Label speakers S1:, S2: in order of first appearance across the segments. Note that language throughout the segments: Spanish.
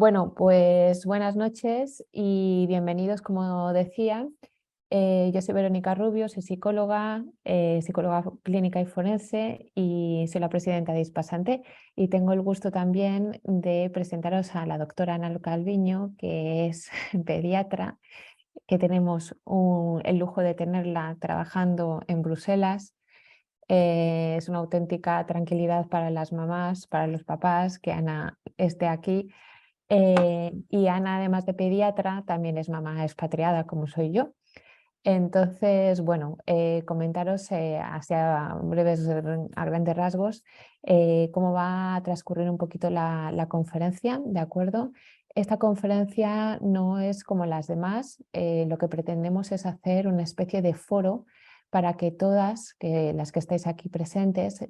S1: Bueno, pues buenas noches y bienvenidos, como decía. Yo soy Verónica Rubio, soy psicóloga, psicóloga clínica y forense y soy la presidenta de Ispasante, y tengo el gusto también de presentaros a la doctora Ana Calviño, que es pediatra, que tenemos el lujo de tenerla trabajando en Bruselas. Es una auténtica tranquilidad para las mamás, para los papás, que Ana esté aquí. Y Ana, además de pediatra, también es mamá expatriada, como soy yo. Entonces, bueno, comentaros así a grandes rasgos cómo va a transcurrir un poquito la conferencia, ¿de acuerdo? Esta conferencia no es como las demás. Lo que pretendemos es hacer una especie de foro para que todas las que estáis aquí presentes,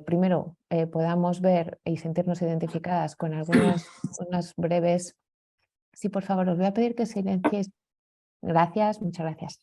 S1: primero podamos ver y sentirnos identificadas con unas breves... Sí, por favor, os voy a pedir que silenciéis. Gracias, muchas gracias.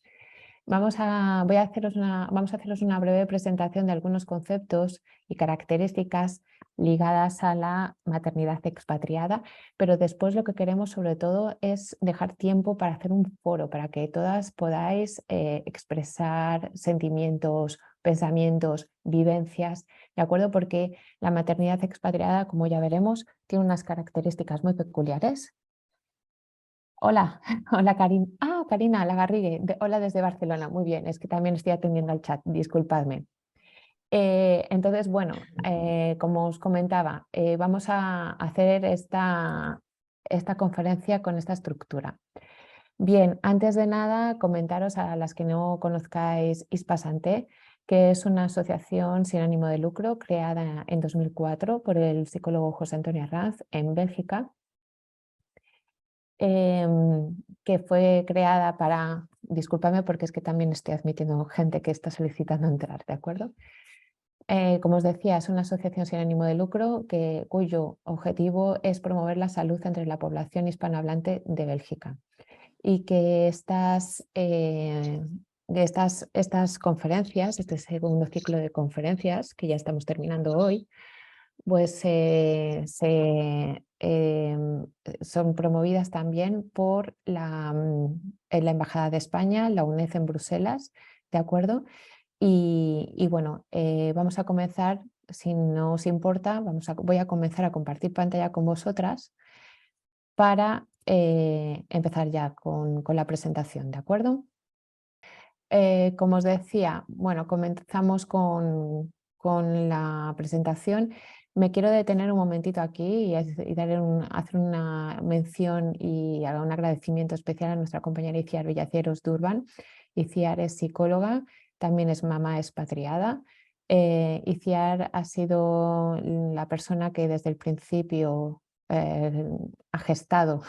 S1: Vamos a haceros una breve presentación de algunos conceptos y características ligadas a la maternidad expatriada, pero después lo que queremos sobre todo es dejar tiempo para hacer un foro, para que todas podáis expresar sentimientos, pensamientos, vivencias, ¿de acuerdo? Porque la maternidad expatriada, como ya veremos, tiene unas características muy peculiares. Hola, hola Karina. Ah, Karina Lagarrigue, hola desde Barcelona. Muy bien, es que también estoy atendiendo al chat, disculpadme. Entonces, bueno, como os comentaba, vamos a hacer esta conferencia con esta estructura. Bien, antes de nada, comentaros a las que no conozcáis Ispasante, que es una asociación sin ánimo de lucro creada en 2004 por el psicólogo José Antonio Arranz en Bélgica. Que fue creada para, discúlpame porque es que también estoy admitiendo gente que está solicitando entrar, ¿de acuerdo? Como os decía, es una asociación sin ánimo de lucro cuyo objetivo es promover la salud entre la población hispanohablante de Bélgica, y que estas conferencias, este segundo ciclo de conferencias que ya estamos terminando hoy, pues son promovidas también por la Embajada de España, la UNED en Bruselas, ¿de acuerdo? Y bueno, vamos a comenzar, si no os importa, voy a comenzar a compartir pantalla con vosotras para empezar ya con la presentación, ¿de acuerdo? Como os decía, bueno, comenzamos con la presentación. Me quiero detener un momentito aquí y hacer una mención y un agradecimiento especial a nuestra compañera Iciar Villaceros Durban. Iciar es psicóloga, también es mamá expatriada. Iciar ha sido la persona que desde el principio ha gestado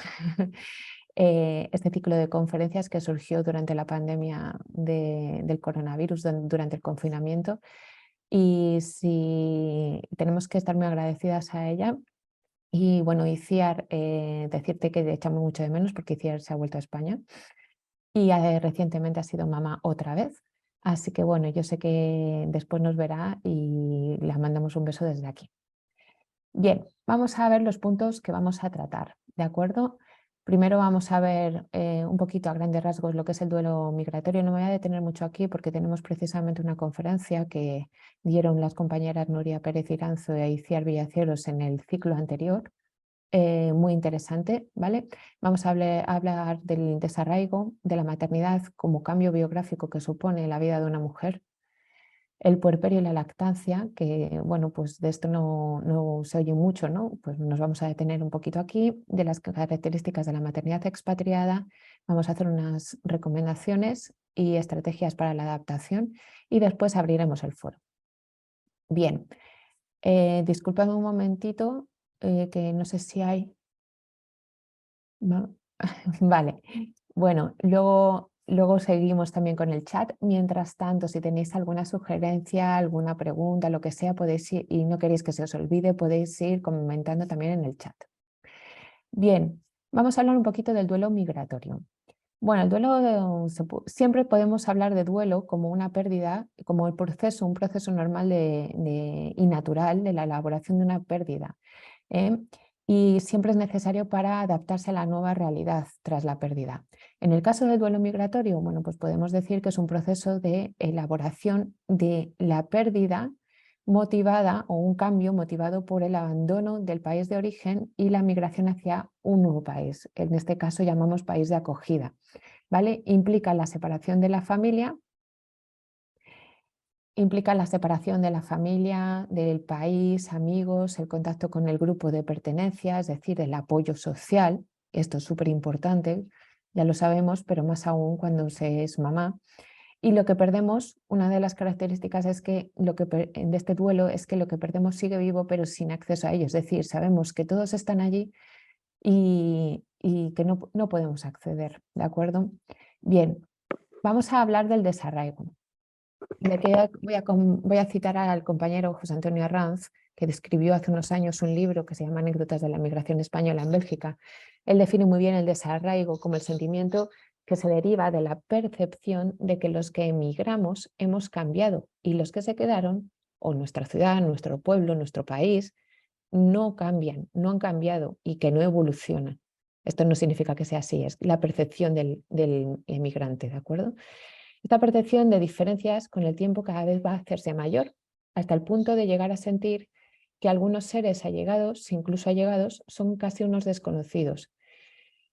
S1: este ciclo de conferencias que surgió durante la pandemia del coronavirus, durante el confinamiento. Y si tenemos que estar muy agradecidas a ella. Y bueno, Iciar, decirte que le echamos mucho de menos porque Iciar se ha vuelto a España y recientemente ha sido mamá otra vez. Así que bueno, yo sé que después nos verá y le mandamos un beso desde aquí. Bien, vamos a ver los puntos que vamos a tratar, ¿de acuerdo? Primero vamos a ver un poquito a grandes rasgos lo que es el duelo migratorio. No me voy a detener mucho aquí porque tenemos precisamente una conferencia que dieron las compañeras Nuria Pérez Iranzo e Iciar Villaceros en el ciclo anterior, muy interesante, ¿vale? Vamos a hablar del desarraigo de la maternidad como cambio biográfico que supone la vida de una mujer, el puerperio y la lactancia, que bueno, pues de esto no se oye mucho, ¿no? Pues nos vamos a detener un poquito aquí, de las características de la maternidad expatriada. Vamos a hacer unas recomendaciones y estrategias para la adaptación y después abriremos el foro. Bien, disculpadme un momentito, que no sé si hay... ¿No? Vale, bueno, luego seguimos también con el chat. Mientras tanto, si tenéis alguna sugerencia, alguna pregunta, lo que sea, podéis ir, y no queréis que se os olvide, podéis ir comentando también en el chat. Bien, vamos a hablar un poquito del duelo migratorio. Bueno, el duelo, siempre podemos hablar de duelo como una pérdida, como un proceso normal y natural de la elaboración de una pérdida. y siempre es necesario para adaptarse a la nueva realidad tras la pérdida. En el caso del duelo migratorio, bueno, pues podemos decir que es un proceso de elaboración de la pérdida motivada o un cambio motivado por el abandono del país de origen y la migración hacia un nuevo país. En este caso llamamos país de acogida, ¿vale? Implica la separación de la familia. Implica la separación de la familia, del país, amigos, el contacto con el grupo de pertenencia, es decir, el apoyo social. Esto es súper importante, ya lo sabemos, pero más aún cuando se es mamá. Y lo que perdemos, una de las características es que de este duelo es que lo que perdemos sigue vivo, pero sin acceso a ello. Es decir, sabemos que todos están allí y que no podemos acceder, ¿de acuerdo? Bien, vamos a hablar del desarraigo. De que voy a citar al compañero José Antonio Arranz, que describió hace unos años un libro que se llama Anécdotas de la migración española en Bélgica. Él define muy bien el desarraigo como el sentimiento que se deriva de la percepción de que los que emigramos hemos cambiado y los que se quedaron, o nuestra ciudad, nuestro pueblo, nuestro país, no cambian, no han cambiado y que no evolucionan. Esto no significa que sea así, es la percepción del emigrante, ¿de acuerdo? Esta percepción de diferencias con el tiempo cada vez va a hacerse mayor, hasta el punto de llegar a sentir que algunos seres allegados, incluso allegados, son casi unos desconocidos.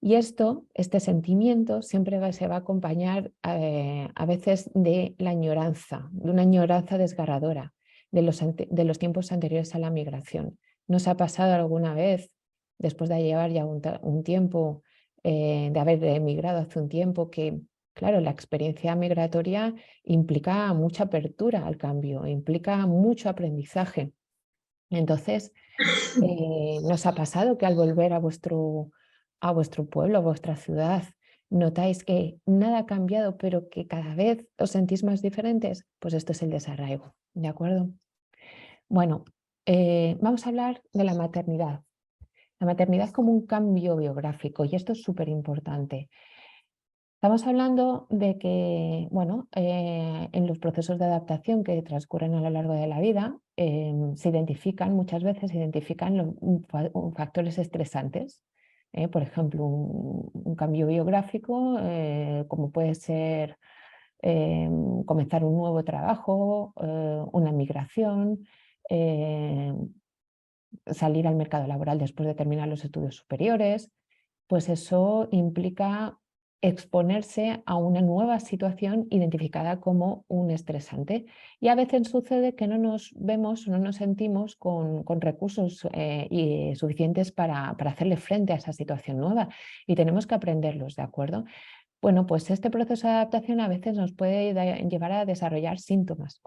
S1: Y este sentimiento siempre se va a acompañar a veces de la añoranza, de una añoranza desgarradora de los tiempos anteriores a la migración. ¿Nos ha pasado alguna vez, después de llevar ya un tiempo, de haber emigrado hace un tiempo, que, claro, la experiencia migratoria implica mucha apertura al cambio, implica mucho aprendizaje? Entonces, ¿nos ha pasado que al volver a vuestro pueblo, a vuestra ciudad, notáis que nada ha cambiado, pero que cada vez os sentís más diferentes? Pues esto es el desarraigo, ¿de acuerdo? Bueno, vamos a hablar de la maternidad. La maternidad como un cambio biográfico, y esto es súper importante. Estamos hablando de que, bueno, en los procesos de adaptación que transcurren a lo largo de la vida, muchas veces se identifican factores estresantes. Por ejemplo, un cambio biográfico, como puede ser comenzar un nuevo trabajo, una migración, eh, salir al mercado laboral después de terminar los estudios superiores. Pues eso implica exponerse a una nueva situación identificada como un estresante. Y a veces sucede que no nos vemos, no nos sentimos con recursos suficientes para hacerle frente a esa situación nueva y tenemos que aprenderlos, ¿de acuerdo? Bueno, pues este proceso de adaptación a veces nos puede llevar a desarrollar síntomas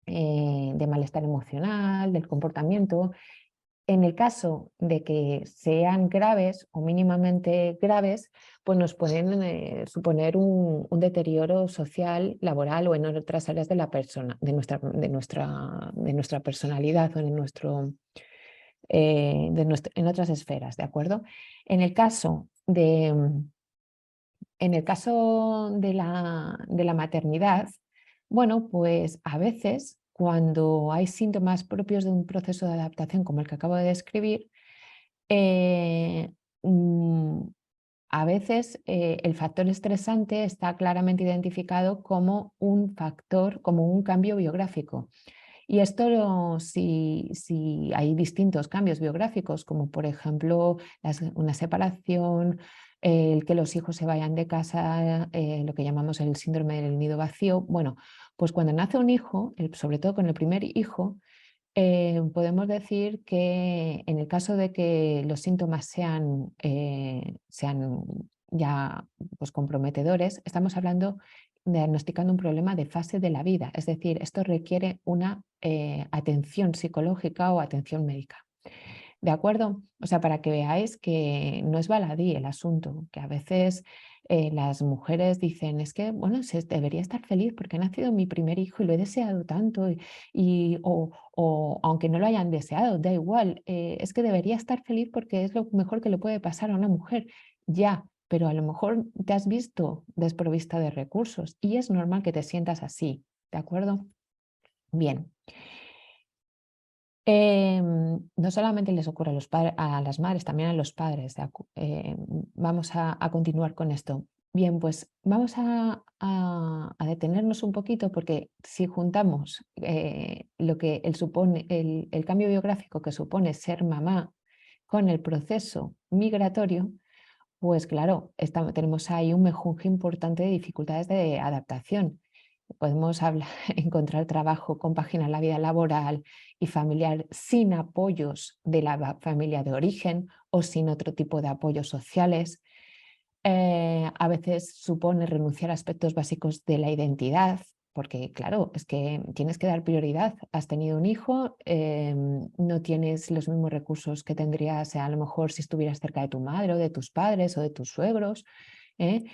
S1: de malestar emocional, del comportamiento. En el caso de que sean graves o mínimamente graves, pues nos pueden suponer un deterioro social, laboral o en otras áreas de la persona, de nuestra personalidad o en otras esferas, ¿de acuerdo? En el caso de la maternidad, bueno, pues a veces cuando hay síntomas propios de un proceso de adaptación como el que acabo de describir, eh, mm, a veces el factor estresante está claramente identificado como un factor, como un cambio biográfico. Y esto, si hay distintos cambios biográficos, como por ejemplo una separación, el que los hijos se vayan de casa, lo que llamamos el síndrome del nido vacío. Bueno, pues cuando nace un hijo, sobre todo con el primer hijo, podemos decir que en el caso de que los síntomas sean ya pues, comprometedores, estamos diagnosticando un problema de fase de la vida. Es decir, esto requiere una atención psicológica o atención médica. ¿De acuerdo? O sea, para que veáis que no es baladí el asunto, que a veces las mujeres dicen, es que, bueno, debería estar feliz porque ha nacido mi primer hijo y lo he deseado tanto, o aunque no lo hayan deseado, da igual, es que debería estar feliz porque es lo mejor que le puede pasar a una mujer. Ya, pero a lo mejor te has visto desprovista de recursos y es normal que te sientas así, ¿de acuerdo? Bien. No solamente les ocurre a, a las madres, también a los padres. Vamos a continuar con esto. Bien, pues vamos a detenernos un poquito porque si juntamos lo que supone, el cambio biográfico que supone ser mamá con el proceso migratorio, pues claro, tenemos ahí un mejunje importante de dificultades de adaptación. Podemos encontrar trabajo, compaginar la vida laboral y familiar sin apoyos de la familia de origen o sin otro tipo de apoyos sociales. A veces supone renunciar a aspectos básicos de la identidad, porque claro, es que tienes que dar prioridad. Has tenido un hijo, no tienes los mismos recursos que tendrías a lo mejor si estuvieras cerca de tu madre o de tus padres o de tus suegros. ¿eh?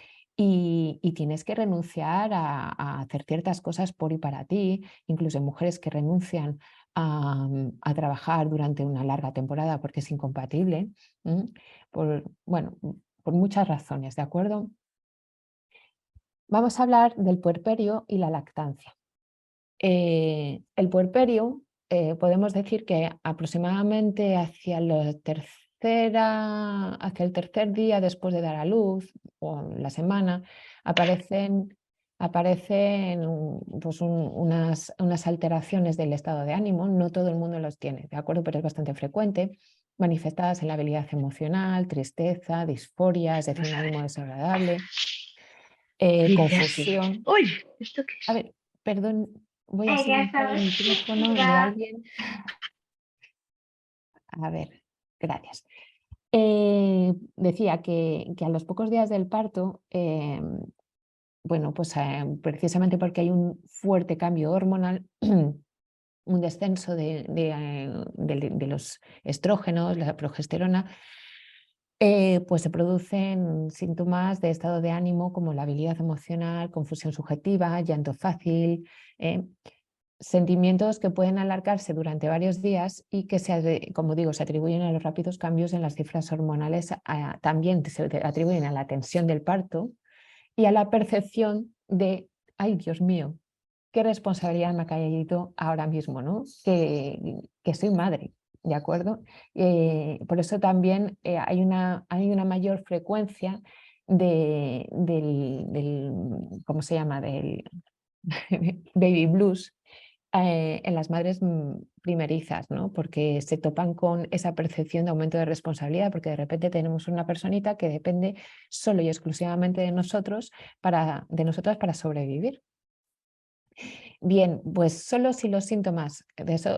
S1: Y tienes que renunciar a hacer ciertas cosas por y para ti. Incluso hay mujeres que renuncian a trabajar durante una larga temporada porque es incompatible. Bueno, por muchas razones, ¿de acuerdo? Vamos a hablar del puerperio y la lactancia. El puerperio, podemos decir que aproximadamente hacia hacia el tercer día después de dar a luz, o la semana, aparecen pues unas alteraciones del estado de ánimo. No todo el mundo los tiene, ¿de acuerdo? Pero es bastante frecuente, manifestadas en la habilidad emocional, tristeza, disforia, es decir, un
S2: Vamos a
S1: ánimo
S2: ver.
S1: desagradable,
S2: Dice así.
S1: confusión.
S2: Uy, ¿esto qué
S1: A
S2: es?
S1: ver, perdón, voy a
S2: Ella
S1: silenciar el micrófono de
S2: sabe.
S1: alguien. A ver, gracias. Decía que a los pocos días del parto, bueno, pues precisamente porque hay un fuerte cambio hormonal, un descenso de los estrógenos, la progesterona, pues se producen síntomas de estado de ánimo como la habilidad emocional, confusión subjetiva, llanto fácil, sentimientos que pueden alargarse durante varios días y que, como digo, se atribuyen a los rápidos cambios en las cifras hormonales, también se atribuyen a la tensión del parto y a la percepción de, ay Dios mío, qué responsabilidad me ha caído ahora mismo, ¿no? Que soy madre, ¿de acuerdo? Por eso también hay una mayor frecuencia ¿cómo se llama? Del baby blues en las madres primerizas, ¿no? Porque se topan con esa percepción de aumento de responsabilidad, porque de repente tenemos una personita que depende solo y exclusivamente de nosotras para sobrevivir. Bien, pues solo si los síntomas,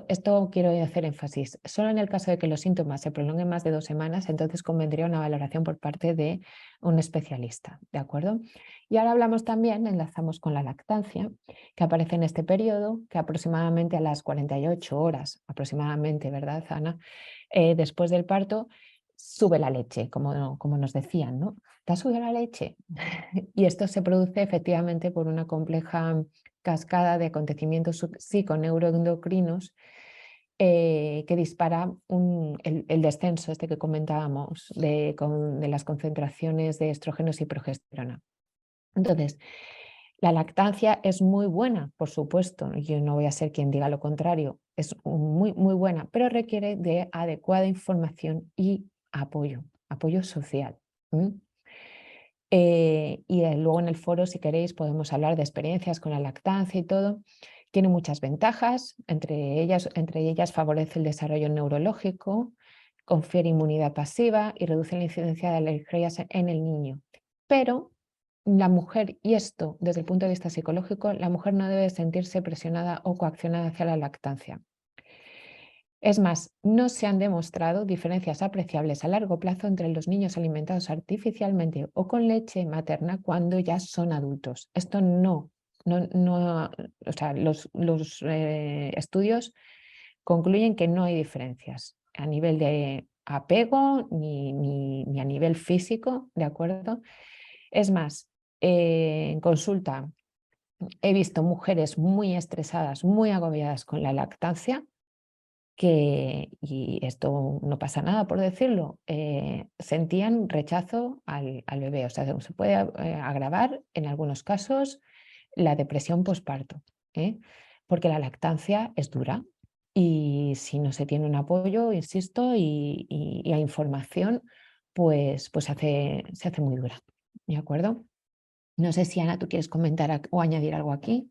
S1: esto quiero hacer énfasis, solo en el caso de que los síntomas se prolonguen más de 2 semanas, entonces convendría una valoración por parte de un especialista, ¿de acuerdo? Y ahora hablamos también, enlazamos con la lactancia, que aparece en este periodo, que aproximadamente a las 48 horas, aproximadamente, ¿verdad, Ana? Después del parto, sube la leche, como nos decían, ¿no? ¿Te ha subido la leche? Y esto se produce efectivamente por una compleja cascada de acontecimientos psiconeuroendocrinos que dispara el descenso este que comentábamos de las concentraciones de estrógenos y progesterona. Entonces, la lactancia es muy buena, por supuesto, yo no voy a ser quien diga lo contrario, es muy, muy buena, pero requiere de adecuada información y apoyo social. Luego en el foro, si queréis, podemos hablar de experiencias con la lactancia y todo. Tiene muchas ventajas, entre ellas favorece el desarrollo neurológico, confiere inmunidad pasiva y reduce la incidencia de alergias en el niño. Pero la mujer, y esto desde el punto de vista psicológico, la mujer no debe sentirse presionada o coaccionada hacia la lactancia. Es más, no se han demostrado diferencias apreciables a largo plazo entre los niños alimentados artificialmente o con leche materna cuando ya son adultos. Esto o sea, los estudios concluyen que no hay diferencias a nivel de apego ni a nivel físico, ¿de acuerdo? Es más, en consulta he visto mujeres muy estresadas, muy agobiadas con la lactancia y esto no pasa nada por decirlo, sentían rechazo al bebé. O sea, se puede agravar en algunos casos la depresión posparto, porque la lactancia es dura. y si no se tiene un apoyo, insisto, y hay información, pues se hace muy dura. ¿De acuerdo? No sé si Ana, tú quieres comentar o añadir algo aquí.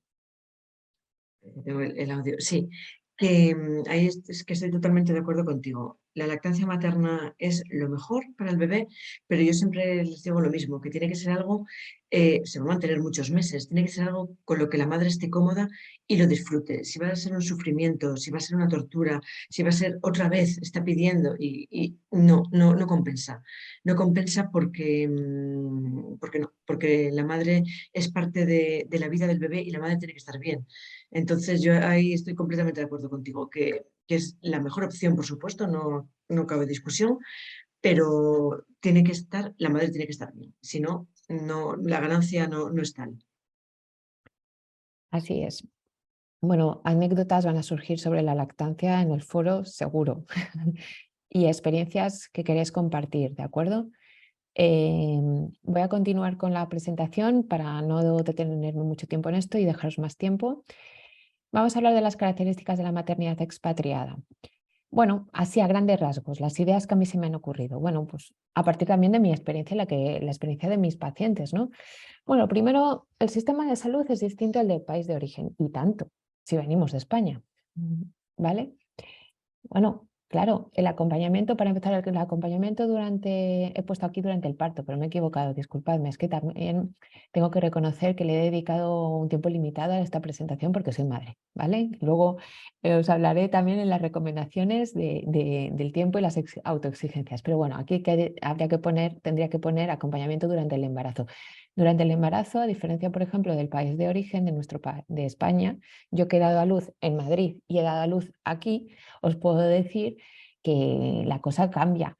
S3: Tengo el audio. Sí, que ahí es que estoy totalmente de acuerdo contigo. La lactancia materna es lo mejor para el bebé, pero yo siempre les digo lo mismo, que tiene que ser algo, se va a mantener muchos meses, tiene que ser algo con lo que la madre esté cómoda y lo disfrute. Si va a ser un sufrimiento, si va a ser una tortura, si va a ser otra vez, está pidiendo y no compensa. No compensa porque la madre es parte de la vida del bebé y la madre tiene que estar bien. Entonces yo ahí estoy completamente de acuerdo contigo, que es la mejor opción, por supuesto, no cabe discusión, pero tiene que estar, la madre tiene que estar bien, si no, la ganancia no es tal.
S1: Así es. Bueno, anécdotas van a surgir sobre la lactancia en el foro, seguro. Y experiencias que queréis compartir, ¿de acuerdo? Voy a continuar con la presentación para no detenerme mucho tiempo en esto y dejaros más tiempo. Vamos a hablar de las características de la maternidad expatriada. Bueno, así a grandes rasgos, las ideas que a mí se me han ocurrido. Bueno, pues a partir también de mi experiencia, la experiencia de mis pacientes, ¿no? Bueno, primero, el sistema de salud es distinto al del país de origen, y tanto, si venimos de España, ¿vale? Bueno, claro, el acompañamiento, para empezar, el acompañamiento he puesto aquí durante el parto, pero me he equivocado, disculpadme, es que también tengo que reconocer que le he dedicado un tiempo limitado a esta presentación porque soy madre, ¿vale? Luego os hablaré también en las recomendaciones del tiempo y las autoexigencias, pero bueno, aquí tendría que poner acompañamiento durante el embarazo. Durante el embarazo, a diferencia, por ejemplo, del país de origen de España, yo que he dado a luz en Madrid y he dado a luz aquí, os puedo decir que la cosa cambia.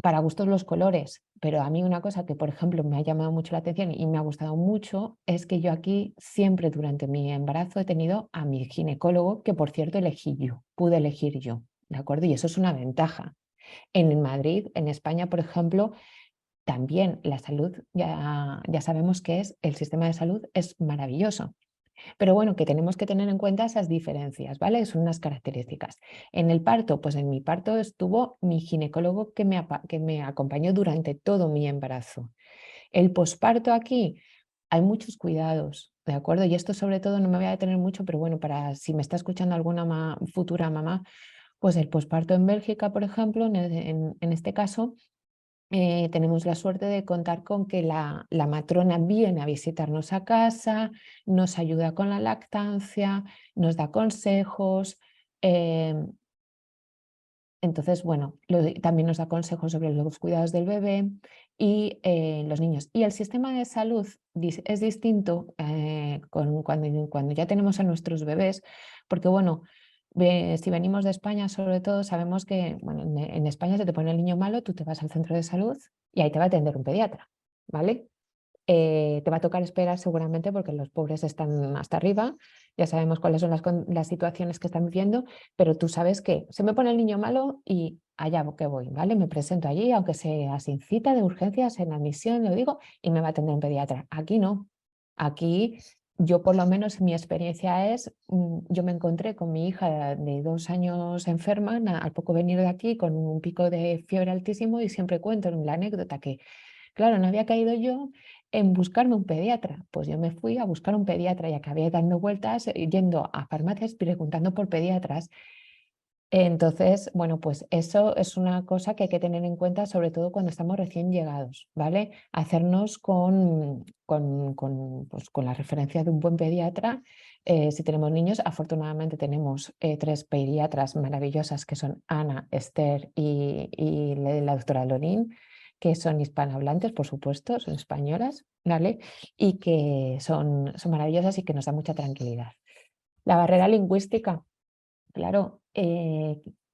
S1: Para gustos los colores, pero a mí una cosa que, por ejemplo, me ha llamado mucho la atención y me ha gustado mucho es que yo aquí siempre durante mi embarazo he tenido a mi ginecólogo, que por cierto elegí yo, pude elegir yo, ¿de acuerdo? Y eso es una ventaja. En Madrid, en España, por ejemplo, también la salud, ya sabemos que el sistema de salud es maravilloso. Pero bueno, que tenemos que tener en cuenta esas diferencias, ¿vale? Son unas características. En el parto, pues en mi parto estuvo mi ginecólogo que me acompañó durante todo mi embarazo. El posparto aquí, hay muchos cuidados, ¿de acuerdo? Y esto sobre todo no me voy a detener mucho, pero bueno, para si me está escuchando alguna futura mamá, pues el posparto en Bélgica, por ejemplo, en este caso, tenemos la suerte de contar con que la matrona viene a visitarnos a casa, nos ayuda con la lactancia, nos da consejos. Entonces, bueno, también nos da consejos sobre los cuidados del bebé y los niños. Y el sistema de salud es distinto cuando ya tenemos a nuestros bebés, porque bueno, si venimos de España, sobre todo, sabemos que bueno, en España se te pone el niño malo, tú te vas al centro de salud y ahí te va a atender un pediatra, ¿vale? Te va a tocar esperar seguramente porque los pobres están hasta arriba, ya sabemos cuáles son las situaciones que están viviendo, pero tú sabes que se me pone el niño malo y allá que voy, ¿vale? Me presento allí, aunque sea sin cita de urgencias, en admisión, lo digo, y me va a atender un pediatra. Aquí no. Aquí yo por lo menos mi experiencia es, yo me encontré con mi hija de 2 años enferma, al poco venir de aquí con un pico de fiebre altísimo y siempre cuento la anécdota que, claro, no había caído yo en buscarme un pediatra. Pues yo me fui a buscar un pediatra y acabé dando vueltas, yendo a farmacias preguntando por pediatras. Entonces, bueno, pues eso es una cosa que hay que tener en cuenta, sobre todo cuando estamos recién llegados, ¿vale? Hacernos pues, con la referencia de un buen pediatra. Si tenemos niños, afortunadamente tenemos 3 pediatras maravillosas que son Ana, Esther y la doctora Lorín, que son hispanohablantes, por supuesto, son españolas, ¿vale? Y que son maravillosas y que nos da mucha tranquilidad. La barrera lingüística. Claro,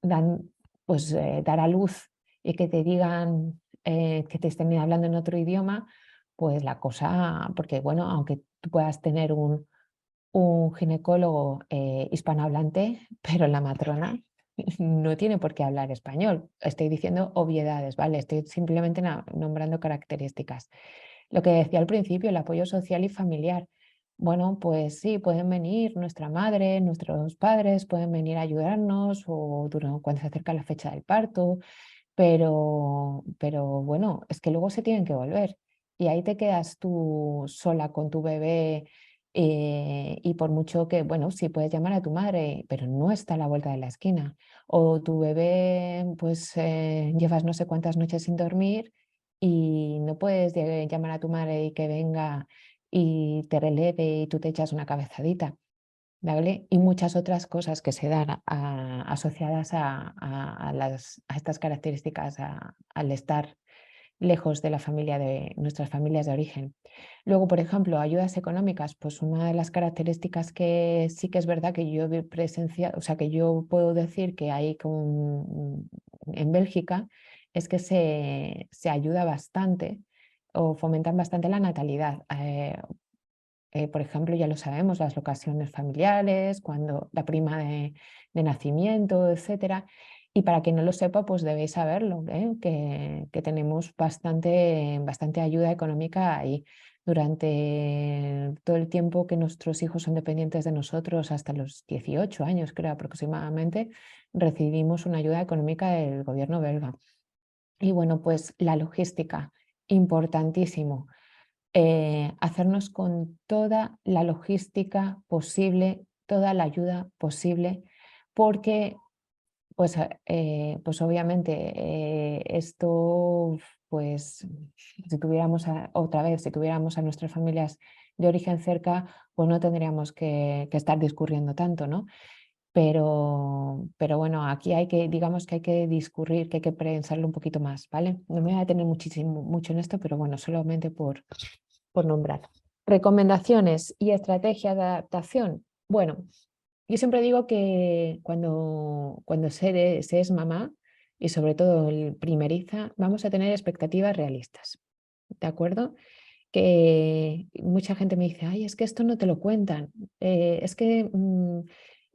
S1: dar a luz y que te digan que te estén hablando en otro idioma, pues la cosa, porque bueno, aunque tú puedas tener un ginecólogo hispanohablante, pero la matrona no tiene por qué hablar español. Estoy diciendo obviedades, ¿vale? Estoy simplemente nombrando características. Lo que decía al principio, el apoyo social y familiar. bueno, pues sí, pueden venir nuestra madre, nuestros padres, pueden venir a ayudarnos o cuando se acerca la fecha del parto, pero bueno, es que luego se tienen que volver y ahí te quedas tú sola con tu bebé y por mucho que, bueno, sí puedes llamar a tu madre, pero no está a la vuelta de la esquina. O tu bebé, pues llevas no sé cuántas noches sin dormir y no puedes llamar a tu madre y que venga y te releve y tú te echas una cabezadita. ¿Vale? Y muchas otras cosas que se dan asociadas a estas características, al estar lejos de la familia de nuestras familias de origen. Luego, por ejemplo, ayudas económicas, pues una de las características que sí que es verdad que yo he presenciado, o sea, que yo puedo decir que hay en Bélgica, es que se ayuda bastante o fomentan bastante la natalidad. Por ejemplo, ya lo sabemos, las locaciones familiares, cuando la prima de nacimiento, etcétera. Y para quien no lo sepa, pues debéis saberlo, ¿eh? Que tenemos bastante ayuda económica ahí. Durante todo el tiempo que nuestros hijos son dependientes de nosotros, hasta los 18 años, creo aproximadamente, recibimos una ayuda económica del gobierno belga. Y bueno, pues la logística, importantísimo hacernos con toda la logística posible, toda la ayuda posible, porque pues obviamente esto, pues si tuviéramos otra vez, si tuviéramos a nuestras familias de origen cerca, pues no tendríamos que estar discurriendo tanto, ¿no? Pero bueno, aquí digamos que hay que discurrir, que hay que pensarlo un poquito más, ¿vale? No me voy a detener mucho en esto, pero bueno, solamente por nombrar. Recomendaciones y estrategias de adaptación. Bueno, yo siempre digo que cuando se es mamá y sobre todo el primeriza, vamos a tener expectativas realistas, ¿de acuerdo? Que mucha gente me dice, ay, es que esto no te lo cuentan, es que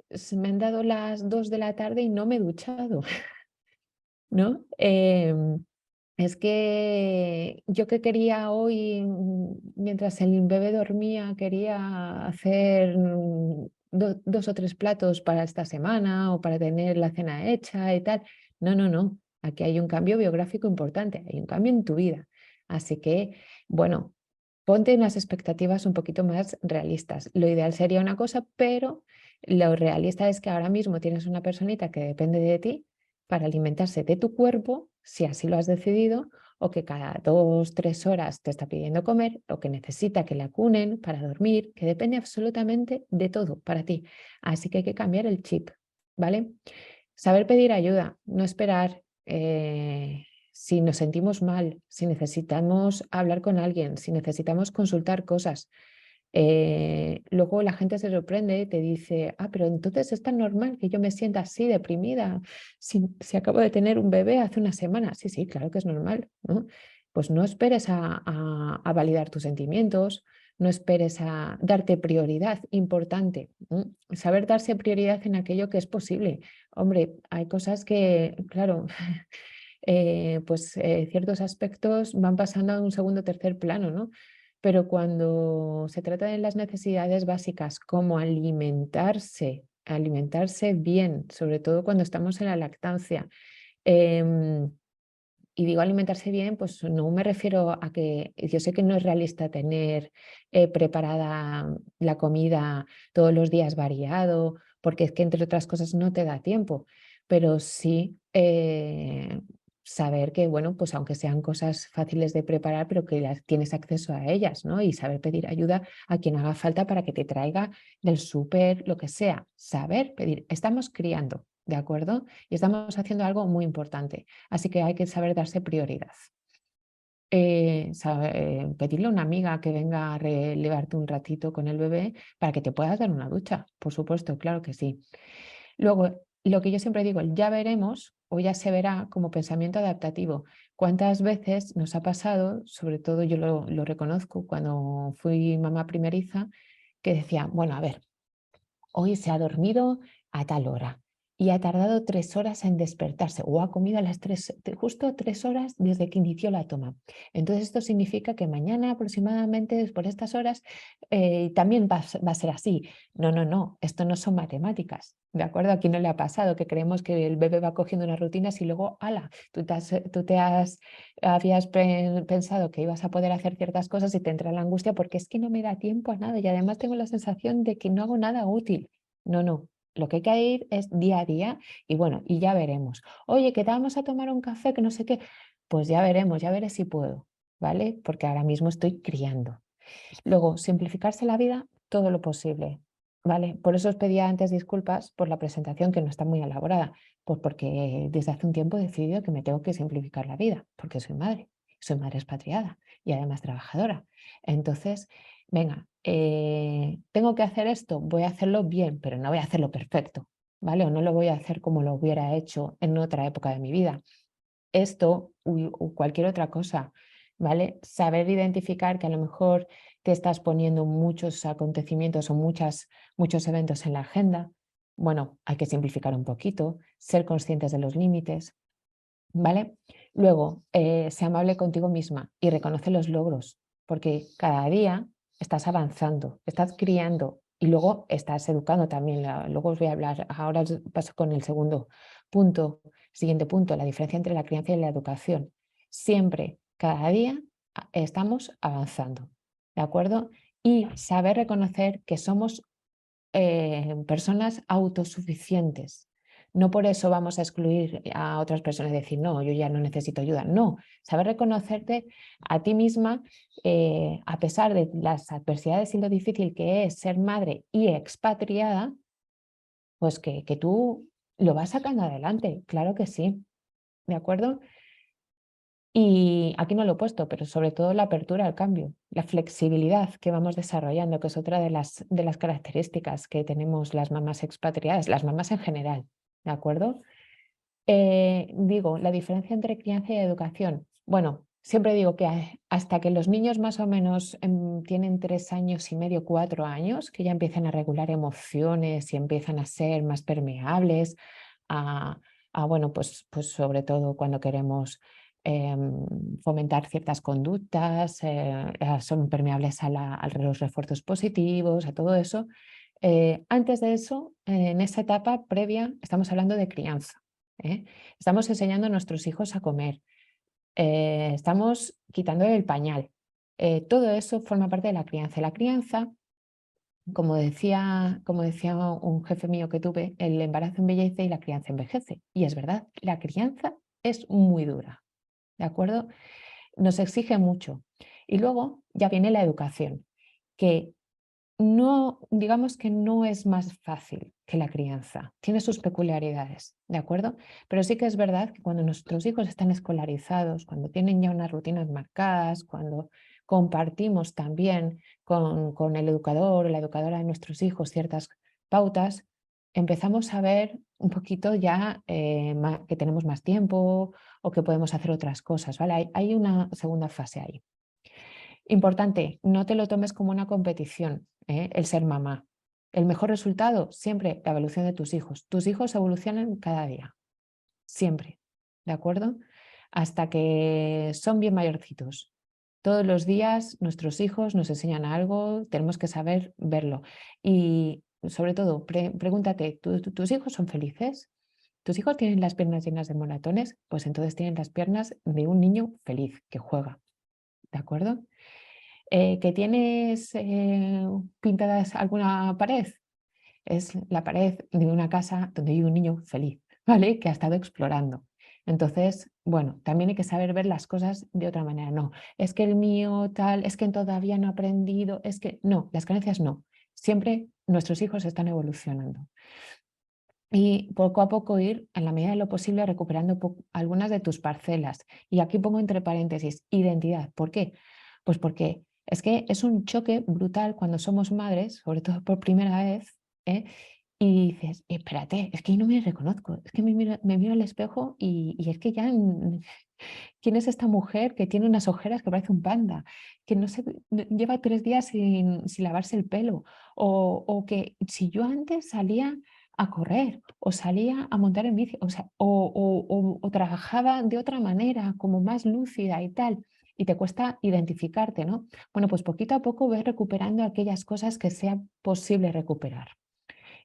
S1: se me han dado las 2 de la tarde y no me he duchado, ¿no? Es que yo que quería hoy, mientras el bebé dormía, quería hacer 2 o 3 platos para esta semana o para tener la cena hecha y tal. No, no, no. Aquí hay un cambio biográfico importante, hay un cambio en tu vida. Así que, bueno, ponte unas expectativas un poquito más realistas. Lo ideal sería una cosa, pero lo realista es que ahora mismo tienes una personita que depende de ti para alimentarse de tu cuerpo, si así lo has decidido, o que cada 2, 3 horas te está pidiendo comer, o que necesita que la cunen para dormir, que depende absolutamente de todo para ti. Así que hay que cambiar el chip, ¿vale? Saber pedir ayuda, no esperar. Si nos sentimos mal, si necesitamos hablar con alguien, si necesitamos consultar cosas, luego la gente se sorprende y te dice, ah, pero entonces es tan normal que yo me sienta así deprimida si acabo de tener un bebé hace una semana. Sí, sí, claro que es normal, ¿no? Pues no esperes a validar tus sentimientos, no esperes a darte prioridad, importante, ¿no? Saber darse prioridad en aquello que es posible. Hombre, hay cosas que, claro, ciertos aspectos van pasando a un segundo o tercer plano, ¿no? Pero cuando se trata de las necesidades básicas como alimentarse bien, sobre todo cuando estamos en la lactancia, em, y digo alimentarse bien, pues no me refiero a que yo sé que no es realista tener preparada la comida todos los días variado, porque es que entre otras cosas no te da tiempo, pero sí saber que, bueno, pues aunque sean cosas fáciles de preparar, pero que tienes acceso a ellas, ¿no? Y saber pedir ayuda a quien haga falta para que te traiga del súper, lo que sea. Saber pedir. Estamos criando, ¿de acuerdo? Y estamos haciendo algo muy importante. Así que hay que saber darse prioridad. Pedirle a una amiga que venga a relevarte un ratito con el bebé para que te puedas dar una ducha, por supuesto, claro que sí. Luego, lo que yo siempre digo, el ya veremos o ya se verá como pensamiento adaptativo. ¿Cuántas veces nos ha pasado, sobre todo yo lo reconozco cuando fui mamá primeriza, que decía, bueno, a ver, hoy se ha dormido a tal hora. y ha tardado 3 horas en despertarse o ha comido a las justo 3 horas desde que inició la toma. Entonces esto significa que mañana aproximadamente por estas horas también va a ser así. No, no, no, esto no son matemáticas, ¿de acuerdo? Aquí no le ha pasado que creemos que el bebé va cogiendo unas rutinas y luego, ala, habías pensado que ibas a poder hacer ciertas cosas y te entra la angustia porque es que no me da tiempo a nada y además tengo la sensación de que no hago nada útil. No, no. Lo que hay que ir es día a día y bueno, y ya veremos. Oye, que vamos a tomar un café, que no sé qué. Pues ya veremos, ya veré si puedo, ¿vale? Porque ahora mismo estoy criando. Luego, simplificarse la vida todo lo posible, ¿vale? Por eso os pedía antes disculpas por la presentación que no está muy elaborada, pues porque desde hace un tiempo he decidido que me tengo que simplificar la vida, porque soy madre expatriada y además trabajadora. Entonces, venga, tengo que hacer esto, voy a hacerlo bien, pero no voy a hacerlo perfecto, ¿vale? O no lo voy a hacer como lo hubiera hecho en otra época de mi vida. Esto o cualquier otra cosa, ¿vale? Saber identificar que a lo mejor te estás poniendo muchos acontecimientos o muchos eventos en la agenda. Bueno, hay que simplificar un poquito, ser conscientes de los límites, ¿vale? Luego, sé amable contigo misma y reconoce los logros, porque cada día estás avanzando, estás criando y luego estás educando también. Luego os voy a hablar, ahora os paso con el segundo punto, siguiente punto, la diferencia entre la crianza y la educación. Siempre, cada día, estamos avanzando, ¿de acuerdo? Y saber reconocer que somos personas autosuficientes. No por eso vamos a excluir a otras personas y decir, no, yo ya no necesito ayuda. No, saber reconocerte a ti misma, a pesar de las adversidades y lo difícil que es ser madre y expatriada, pues que tú lo vas sacando adelante, claro que sí, ¿de acuerdo? Y aquí no lo he puesto, pero sobre todo la apertura al cambio, la flexibilidad que vamos desarrollando, que es otra de las características que tenemos las mamás expatriadas, las mamás en general, ¿de acuerdo? Digo, la diferencia entre crianza y educación. Bueno, siempre digo que hasta que los niños más o menos tienen 3 años y medio, 4 años, que ya empiezan a regular emociones y empiezan a ser más permeables a, bueno, pues sobre todo cuando queremos fomentar ciertas conductas, son permeables a los refuerzos positivos, a todo eso. Antes de eso, en esa etapa previa, estamos hablando de crianza. Estamos enseñando a nuestros hijos a comer, estamos quitándole el pañal. Todo eso forma parte de la crianza. La crianza, como decía un jefe mío que tuve, el embarazo embellece y la crianza envejece. Y es verdad, la crianza es muy dura, ¿de acuerdo? Nos exige mucho. Y luego ya viene la educación, que no, digamos que no es más fácil que la crianza, tiene sus peculiaridades, ¿de acuerdo? Pero sí que es verdad que cuando nuestros hijos están escolarizados, cuando tienen ya unas rutinas marcadas, cuando compartimos también con el educador o la educadora de nuestros hijos ciertas pautas, empezamos a ver un poquito ya que tenemos más tiempo o que podemos hacer otras cosas, ¿vale? Hay una segunda fase ahí. Importante, no te lo tomes como una competición, el ser mamá. El mejor resultado, siempre la evolución de tus hijos. Tus hijos evolucionan cada día, siempre, ¿de acuerdo? Hasta que son bien mayorcitos. Todos los días nuestros hijos nos enseñan algo, tenemos que saber verlo. Y sobre todo, pregúntate, ¿tus hijos son felices? ¿Tus hijos tienen las piernas llenas de moratones? Pues entonces tienen las piernas de un niño feliz que juega, ¿de acuerdo? ¿Que tienes pintadas alguna pared? Es la pared de una casa donde vive un niño feliz, ¿vale? Que ha estado explorando. Entonces, bueno, también hay que saber ver las cosas de otra manera. No, es que el mío tal, es que todavía no ha aprendido, es que no, las creencias no. Siempre nuestros hijos están evolucionando. Y poco a poco ir, en la medida de lo posible, recuperando algunas de tus parcelas. Y aquí pongo entre paréntesis, identidad. ¿Por qué? Pues porque es que es un choque brutal cuando somos madres, sobre todo por primera vez, ¿eh? Y dices, espérate, es que no me reconozco, es que me miro al espejo y es que ya, ¿quién es esta mujer que tiene unas ojeras que parece un panda? Que no se, lleva 3 días sin lavarse el pelo. O que si yo antes salía a correr o salía a montar en bici, o sea, o trabajaba de otra manera, como más lúcida y tal, y te cuesta identificarte, ¿no? Bueno, pues poquito a poco ves recuperando aquellas cosas que sea posible recuperar.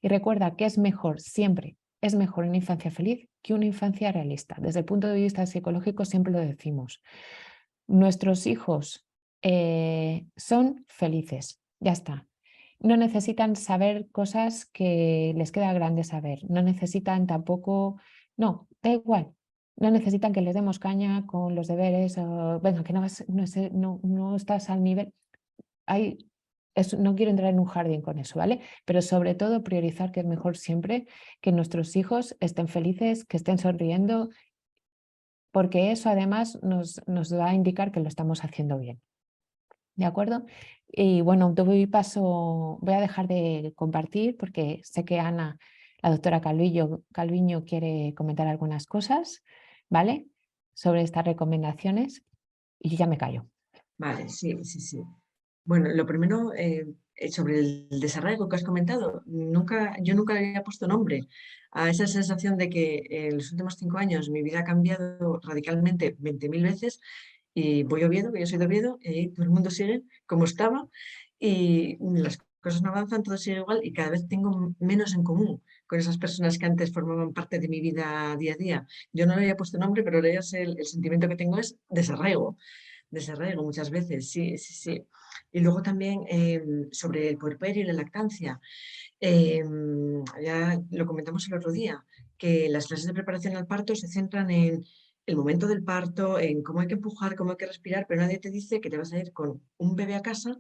S1: Y recuerda que es mejor siempre, es mejor una infancia feliz que una infancia realista. Desde el punto de vista psicológico siempre lo decimos. Nuestros hijos son felices, ya está. No necesitan saber cosas que les queda grande saber. No necesitan tampoco, no, da igual. No necesitan que les demos caña con los deberes. Venga, que no estás al nivel. No quiero entrar en un jardín con eso, ¿vale? Pero sobre todo priorizar que es mejor siempre que nuestros hijos estén felices, que estén sonriendo, porque eso además nos va a indicar que lo estamos haciendo bien. ¿De acuerdo? Y bueno, voy a dejar de compartir porque sé que Ana, la doctora Calviño, quiere comentar algunas cosas, ¿vale? Sobre estas recomendaciones y yo ya me callo.
S3: Vale, sí, sí, sí. Bueno, lo primero, sobre el desarraigo que has comentado, yo nunca le había puesto nombre a esa sensación de que en los últimos 5 años mi vida ha cambiado radicalmente 20.000 veces y voy a Oviedo, que yo soy de Oviedo, y todo el mundo sigue como estaba y las cosas no avanzan, todo sigue igual y cada vez tengo menos en común con esas personas que antes formaban parte de mi vida día a día. Yo no le había puesto nombre, pero ahora ya sé, el sentimiento que tengo es desarraigo muchas veces, sí, sí, sí. Y luego también sobre el puerperio y la lactancia. Ya lo comentamos el otro día, que las clases de preparación al parto se centran en el momento del parto, en cómo hay que empujar, cómo hay que respirar, pero nadie te dice que te vas a ir con un bebé a casa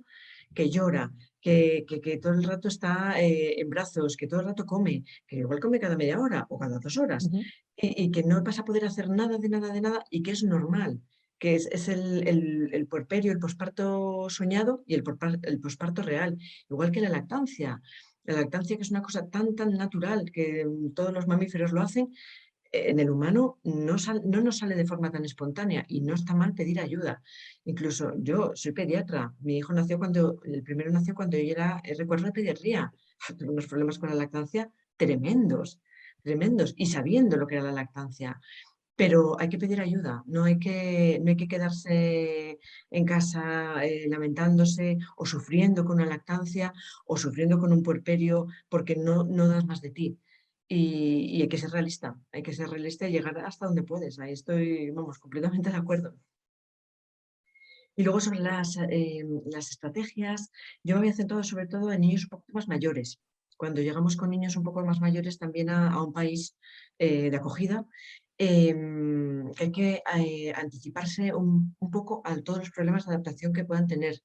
S3: que llora, que todo el rato está en brazos, que todo el rato come, que igual come cada media hora o cada 2 horas,
S1: Ujú.
S3: y que no vas a poder hacer nada de nada de nada y que es normal, que es el puerperio, el posparto soñado y el posparto real, igual que la lactancia. La lactancia, que es una cosa tan natural que todos los mamíferos lo hacen, en el humano no nos sale de forma tan espontánea y no está mal pedir ayuda. Incluso yo soy pediatra, mi hijo el primero nació cuando yo era recuerdo de pediatría. Tuve unos problemas con la lactancia tremendos, tremendos, y sabiendo lo que era la lactancia. Pero hay que pedir ayuda, no hay que quedarse en casa lamentándose o sufriendo con una lactancia o sufriendo con un puerperio porque no das más de ti. Y hay que ser realista y llegar hasta donde puedes. Ahí estoy, vamos, completamente de acuerdo. Y luego sobre las estrategias, yo me había centrado sobre todo en niños un poco más mayores. Cuando llegamos con niños un poco más mayores también a un país de acogida, que hay que anticiparse un poco a todos los problemas de adaptación que puedan tener.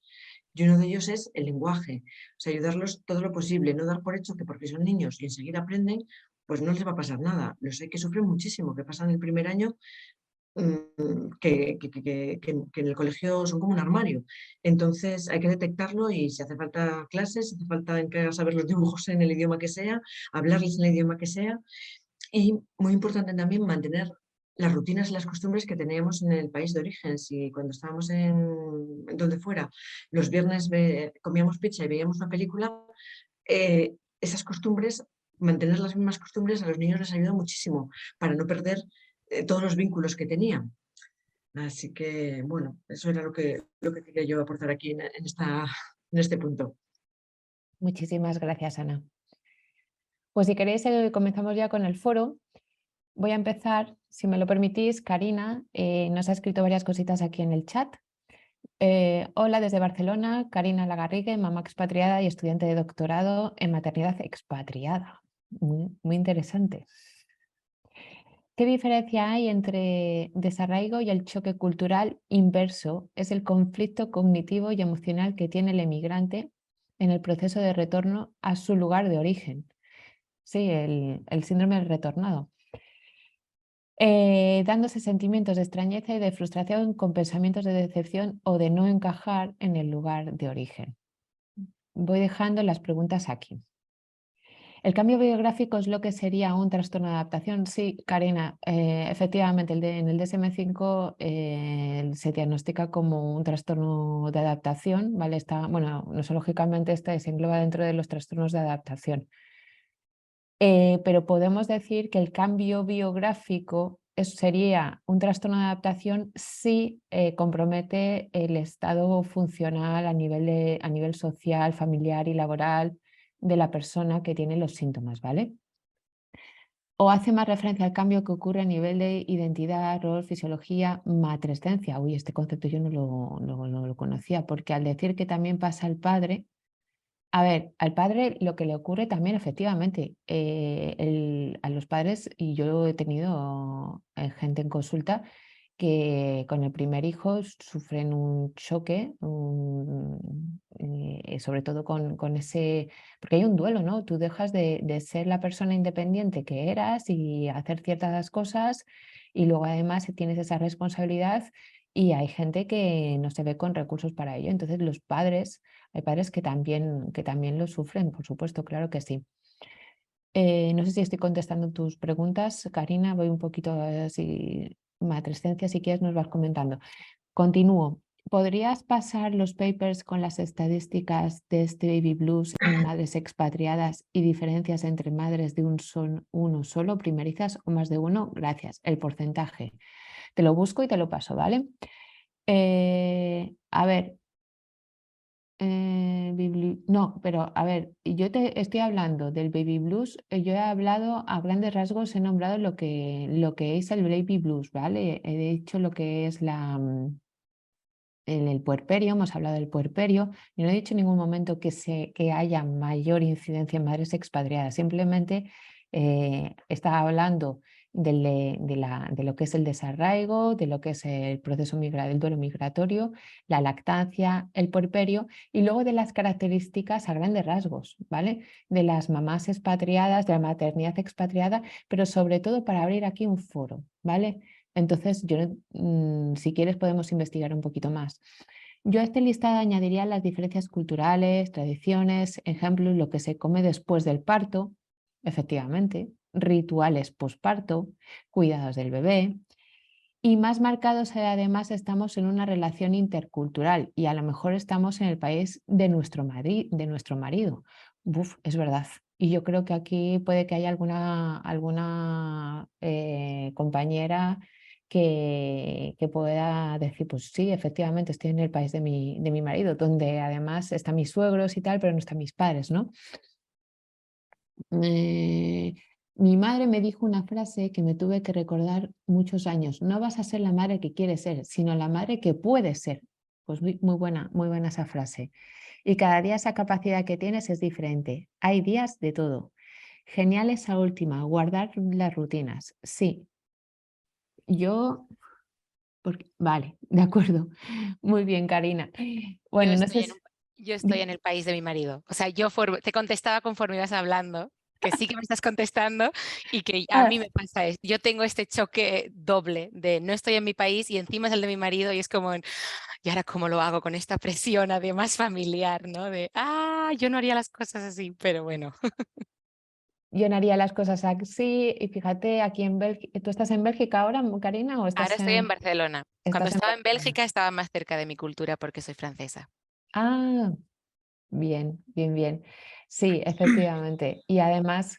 S3: Y uno de ellos es el lenguaje, o sea, ayudarlos todo lo posible, no dar por hecho que porque son niños y enseguida aprenden, pues no les va a pasar nada. Los hay que sufren muchísimo, que pasan el primer año que en el colegio son como un armario. Entonces hay que detectarlo y si hace falta clases, si hace falta saber los dibujos en el idioma que sea, hablarles en el idioma que sea. Y muy importante también mantener las rutinas y las costumbres que teníamos en el país de origen. Si cuando estábamos en donde fuera, los viernes comíamos pizza y veíamos una película, esas costumbres, mantener las mismas costumbres a los niños les ayuda muchísimo para no perder todos los vínculos que tenían. Así que, bueno, eso era lo que quería yo aportar aquí en este punto.
S1: Muchísimas gracias, Ana. Pues si queréis, comenzamos ya con el foro. Voy a empezar, si me lo permitís. Karina nos ha escrito varias cositas aquí en el chat. Hola desde Barcelona, Karina Lagarrigue, mamá expatriada y estudiante de doctorado en maternidad expatriada. Muy interesante. ¿Qué diferencia hay entre desarraigo y el choque cultural inverso? Es el conflicto cognitivo y emocional que tiene el emigrante en el proceso de retorno a su lugar de origen. Sí, el síndrome del retornado. Dándose sentimientos de extrañeza y de frustración con pensamientos de decepción o de no encajar en el lugar de origen. Voy dejando las preguntas aquí. ¿El cambio biográfico es lo que sería un trastorno de adaptación? Sí, Karina, efectivamente en el DSM-5 se diagnostica como un trastorno de adaptación, ¿vale? Bueno, nosológicamente se engloba dentro de los trastornos de adaptación. Pero podemos decir que el cambio biográfico sería un trastorno de adaptación si compromete el estado funcional a nivel social, familiar y laboral de la persona que tiene los síntomas, ¿vale? O hace más referencia al cambio que ocurre a nivel de identidad, rol, fisiología, matrescencia. Uy, este concepto yo no lo conocía, porque al decir que también pasa al padre, a ver, al padre lo que le ocurre también, efectivamente, a los padres, y yo he tenido gente en consulta que con el primer hijo sufren un choque, sobre todo con ese, porque hay un duelo, ¿no? Tú dejas de ser la persona independiente que eras y hacer ciertas cosas y luego además tienes esa responsabilidad y hay gente que no se ve con recursos para ello. Entonces los padres, hay padres que también lo sufren, por supuesto, claro que sí. No sé si estoy contestando tus preguntas, Karina, voy un poquito así, matrescencia, si quieres nos vas comentando. Continúo. ¿Podrías pasar los papers con las estadísticas de este baby blues en madres expatriadas y diferencias entre madres de uno solo, primerizas o más de uno? Gracias. El porcentaje. Te lo busco y te lo paso, ¿vale? A ver, no, pero a ver, yo te estoy hablando del baby blues, yo he hablado a grandes rasgos, he nombrado lo que es el baby blues, ¿vale? He dicho lo que es el puerperio, hemos hablado del puerperio, y no he dicho en ningún momento que haya mayor incidencia en madres expatriadas, simplemente estaba hablando de lo que es el desarraigo, de lo que es el proceso del duelo migratorio, la lactancia, el puerperio, y luego de las características a grandes rasgos, ¿vale? De las mamás expatriadas, de la maternidad expatriada, pero sobre todo para abrir aquí un foro, ¿vale? Entonces, si quieres podemos investigar un poquito más. Yo a este listado añadiría las diferencias culturales, tradiciones, ejemplos, lo que se come después del parto, efectivamente, rituales posparto, cuidados del bebé. Y más marcados además estamos en una relación intercultural y a lo mejor estamos en el país de nuestro marido. Uf, es verdad. Y yo creo que aquí puede que haya alguna compañera que pueda decir, pues sí, efectivamente estoy en el país de mi marido, donde además están mis suegros y tal, pero no están mis padres, ¿no? Eh, Mi madre me dijo una frase que me tuve que recordar muchos años: no vas a ser la madre que quieres ser, sino la madre que puedes ser. Pues muy buena esa frase. Y cada día esa capacidad que tienes es diferente. Hay días de todo. Genial esa última, guardar las rutinas. Sí, yo, vale, de acuerdo. Muy bien, Karina.
S2: Yo
S1: Bueno, no
S2: estoy
S1: sé
S2: en
S1: si...
S2: un, yo estoy en el país de mi marido. O sea, te contestaba conforme ibas hablando, que sí que me estás contestando y que a
S1: Ah,
S2: mí me pasa esto. Yo tengo este choque doble de no estoy en mi país y encima es el de mi marido y es como, ¿y ahora cómo lo hago con esta presión además familiar, ¿no? Yo no haría las cosas así, pero bueno.
S1: yo no haría las cosas así y fíjate, aquí en Bélgica, ¿tú estás en Bélgica ahora, Karina, o
S2: Ahora estoy en
S1: estás
S2: Barcelona. Cuando
S1: en
S2: estaba en
S1: Barcelona?
S2: Bélgica estaba más cerca de mi cultura porque soy francesa.
S1: Ah, bien, bien, bien. Sí, efectivamente. Y además,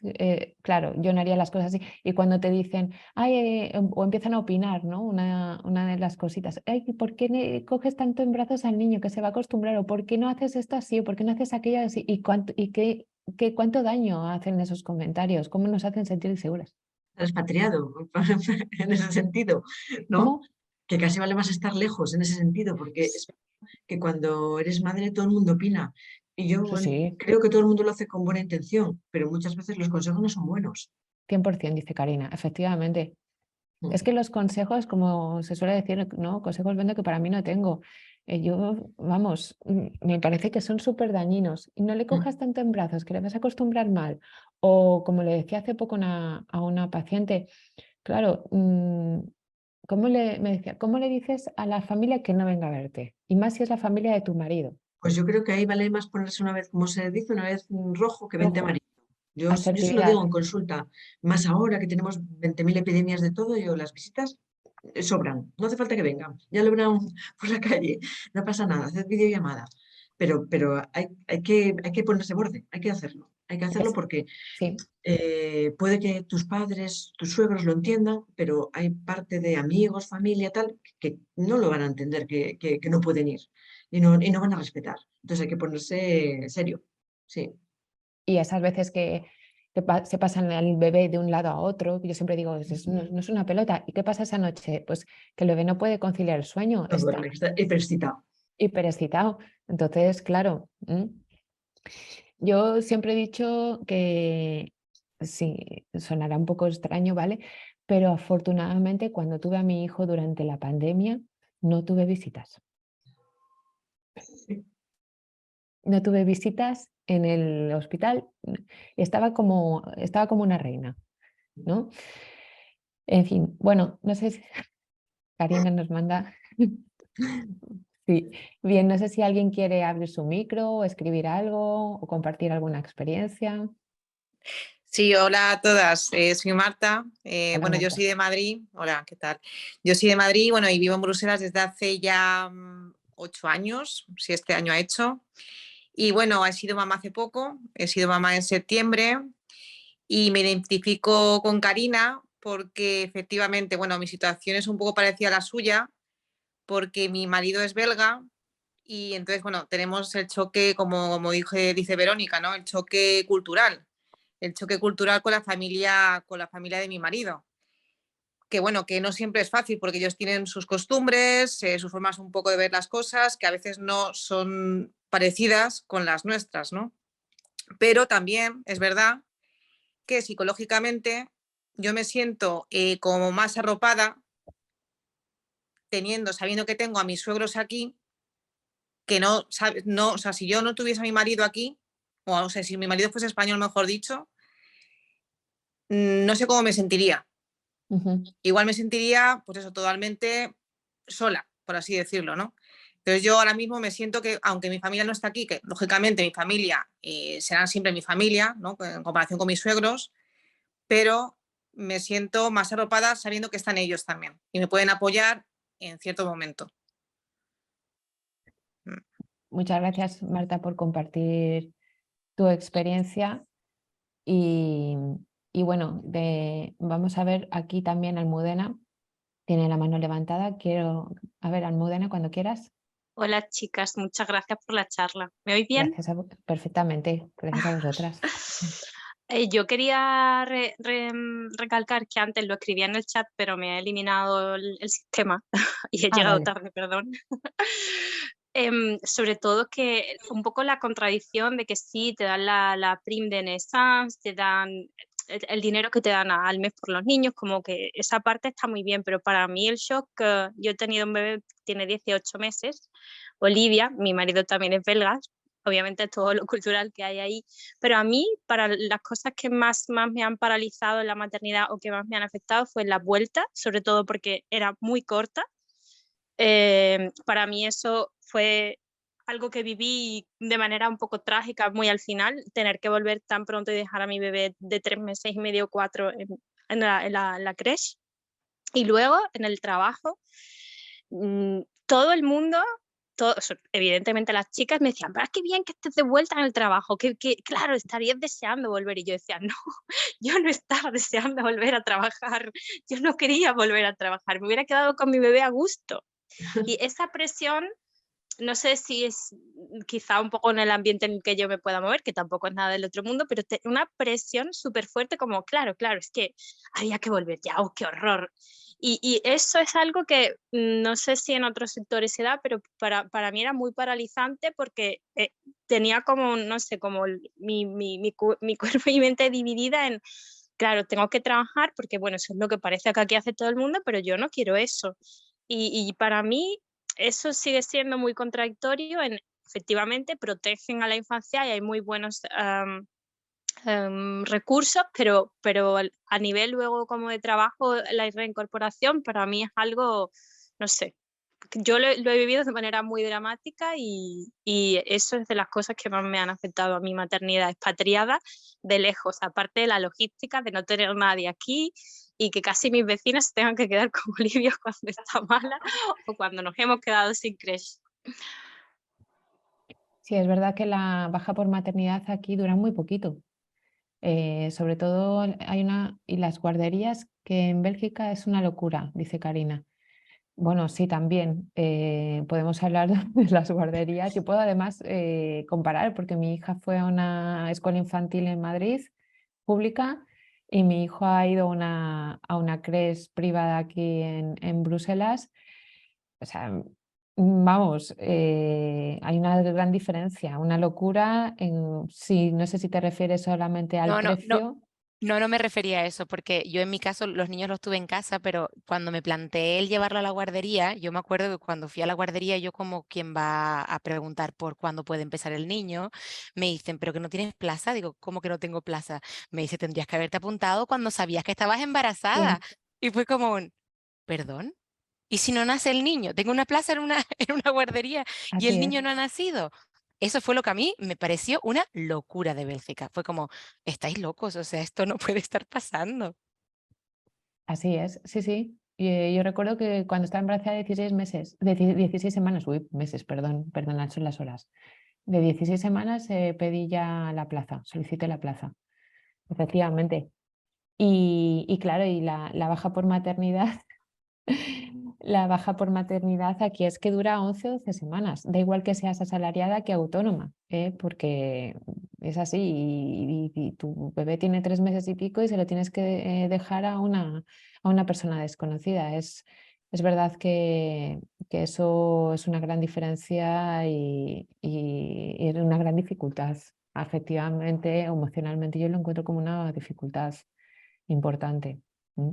S1: claro, yo no haría las cosas así. Y cuando te dicen, ay, o empiezan a opinar, ¿no? Una de las cositas, ay, ¿por qué coges tanto en brazos al niño que se va a acostumbrar? ¿O por qué no haces esto así? ¿O por qué no haces aquello así? ¿Cuánto daño hacen esos comentarios? ¿Cómo nos hacen sentir inseguras?
S3: Expatriado, en ese sentido, ¿no?
S1: ¿Cómo?
S3: Que casi vale más estar lejos en ese sentido, porque es que cuando eres madre todo el mundo opina. Y yo
S1: Sí, sí.
S3: creo que todo el mundo lo hace con buena intención, pero muchas veces los consejos no son buenos.
S1: 100%, dice Karina, efectivamente. Es
S3: Mm,
S1: que los consejos, como se suele decir, ¿no? Consejos vendo que para mí no tengo. Vamos, me parece que son súper dañinos. Y no le
S3: mm.
S1: cojas tanto en brazos, que le vas a acostumbrar mal. O como le decía hace poco a una paciente, claro, me decía, ¿cómo le dices a la familia que no venga a verte? Y más si es la familia de tu marido.
S3: Pues yo creo que ahí vale más ponerse una vez, como se dice, una vez rojo que 20
S1: Ojo,
S3: amarillo. Yo se lo digo
S1: asertividad.
S3: en consulta, más ahora que tenemos 20.000 epidemias de todo, yo las visitas sobran, no hace falta que vengan, ya lo verán por la calle, no pasa nada, haced videollamada, pero hay que ponerse borde, hay que hacerlo. Hay que hacerlo
S1: Es-
S3: porque
S1: sí,
S3: puede que tus padres, tus suegros lo entiendan, pero hay parte de amigos, familia, tal, que no lo van a entender, que no pueden ir y no van a respetar. Entonces hay que ponerse serio. Sí,
S1: y esas veces que se pasan el bebé de un lado a otro, yo siempre digo, no es una pelota. ¿Y qué pasa esa noche? Pues que el bebé no puede conciliar el sueño,
S3: no duerme,
S1: está
S3: que está hiperexcitado.
S1: hiperexcitado. Entonces, claro, yo siempre he dicho que, sí, sonará un poco extraño, ¿vale? Pero afortunadamente cuando tuve a mi hijo durante la pandemia, no tuve visitas.
S3: Sí.
S1: No tuve visitas en el hospital, estaba como una reina, ¿no? En fin, bueno, no sé si Karina nos manda. Sí, bien, no sé si alguien quiere abrir su micro o escribir algo o compartir alguna experiencia.
S4: Sí, hola a todas. Soy Marta.
S1: Hola,
S4: Bueno, yo
S1: Marta.
S4: soy de Madrid. Hola, ¿qué tal? Yo soy de Madrid, bueno, y vivo en Bruselas desde hace ya 8 años, si este año ha hecho. Y bueno, he sido mamá hace poco, he sido mamá en septiembre y me identifico con Karina porque efectivamente, bueno, mi situación es un poco parecida a la suya porque mi marido es belga y entonces, bueno, tenemos el choque, como dice Verónica, ¿no? El choque cultural con la familia de mi marido. Que bueno, que no siempre es fácil porque ellos tienen sus costumbres, sus formas un poco de ver las cosas, que a veces no son parecidas con las nuestras, ¿no? Pero también es verdad que psicológicamente yo me siento como más arropada sabiendo que tengo a mis suegros aquí, que no, no, o sea, si yo no tuviese a mi marido aquí, o sea, si mi marido fuese español, mejor dicho, no sé cómo me sentiría.
S1: Ujú.
S4: Igual me sentiría, pues eso, totalmente sola, por así decirlo, ¿no? Entonces yo ahora mismo me siento que, aunque mi familia no está aquí, que lógicamente mi familia será siempre mi familia, ¿no? En comparación con mis suegros, pero me siento más arropada sabiendo que están ellos también y me pueden apoyar en cierto momento. Mm.
S1: Muchas gracias, Marta, por compartir tu experiencia. Y, y bueno, vamos a ver aquí también Almudena. Tiene la mano levantada. A ver, Almudena, cuando quieras.
S5: Hola chicas, muchas gracias por la charla. ¿Me oís bien?
S1: Perfectamente, gracias a vosotras.
S5: Yo quería recalcar que antes lo escribía en el chat, pero me ha eliminado el sistema y he
S1: Ah,
S5: llegado
S1: vale.
S5: tarde, perdón. Sobre todo que un poco la contradicción de que sí, te dan la prime de naissance, te dan el dinero que te dan al mes por los niños, como que esa parte está muy bien, pero para mí el shock, yo he tenido un bebé, tiene 18 meses, Olivia, mi marido también es belga, obviamente todo lo cultural que hay ahí, pero a mí, para las cosas que más me han paralizado en la maternidad o que más me han afectado fue la vuelta, sobre todo porque era muy corta. Para mí eso fue algo que viví de manera un poco trágica, muy al final, tener que volver tan pronto y dejar a mi bebé de 3 meses y medio, 4 en la creche. Y luego en el trabajo, todo el mundo, evidentemente las chicas me decían, pero qué bien que estés de vuelta en el trabajo, que claro, estarías deseando volver. Y yo decía, no, yo no estaba deseando volver a trabajar, yo no quería volver a trabajar, me hubiera quedado con mi bebé a gusto. Y esa presión, no sé si es quizá un poco en el ambiente en el que yo me pueda mover, que tampoco es nada del otro mundo, pero una presión súper fuerte como, claro, es que había que volver ya, oh, qué horror. Y eso es algo que no sé si en otros sectores se da, pero para mí era muy paralizante porque tenía como, no sé, como mi cuerpo y mente dividida en, claro, tengo que trabajar porque, bueno, eso es lo que parece que aquí hace todo el mundo, pero yo no quiero eso. Y para mí eso sigue siendo muy contradictorio en, efectivamente, protegen a la infancia y hay muy buenos recursos, pero a nivel luego como de trabajo, la reincorporación para mí es algo, no sé, yo lo he vivido de manera muy dramática y eso es de las cosas que más me han afectado a mi maternidad expatriada de lejos, aparte de la logística de no tener nadie aquí y que casi mis vecinas se tengan que quedar con Olivia cuando está mala o cuando nos hemos quedado sin creche.
S1: Sí, es verdad que la baja por maternidad aquí dura muy poquito. Sobre todo y las guarderías, que en Bélgica es una locura, dice Karina. Bueno, sí, también podemos hablar de las guarderías. Yo puedo además comparar, porque mi hija fue a una escuela infantil en Madrid, pública, y mi hijo ha ido a una creche privada aquí en Bruselas. O sea, vamos, hay una gran diferencia, una locura. Sí, no sé si te refieres solamente al
S2: No, no, no,
S1: precio.
S2: no me refería a eso, porque yo en mi caso los niños los tuve en casa, pero cuando me planteé el llevarlo a la guardería, yo me acuerdo que cuando fui a la guardería, yo como quien va a preguntar por cuándo puede empezar el niño, me dicen, pero que no tienes plaza. Digo, ¿cómo que no tengo plaza? Me dice, tendrías que haberte apuntado cuando sabías que estabas embarazada.
S1: Sí,
S2: Y fue como un, ¿perdón? ¿Y si no nace el niño? Tengo una plaza en una, en una guardería y
S1: así
S2: el niño
S1: es.
S2: no ha nacido. Eso fue lo que a mí me pareció una locura de Bélgica. Fue como, estáis locos, o sea, esto no puede estar pasando.
S1: Así es, sí, sí. Yo recuerdo que cuando estaba embarazada de 16 meses, 16 semanas, uy, meses, perdón, son las horas. De 16 semanas pedí ya la plaza, solicité la plaza, efectivamente. Y claro, y la baja por maternidad, la baja por maternidad aquí es que dura 11 o 12 semanas. Da igual que seas asalariada que autónoma, porque es así. Y tu bebé tiene 3 meses y pico y se lo tienes que dejar a una persona desconocida. Es verdad que eso es una gran diferencia y una gran dificultad. Afectivamente, emocionalmente, yo lo encuentro como una dificultad importante. ¿Mm?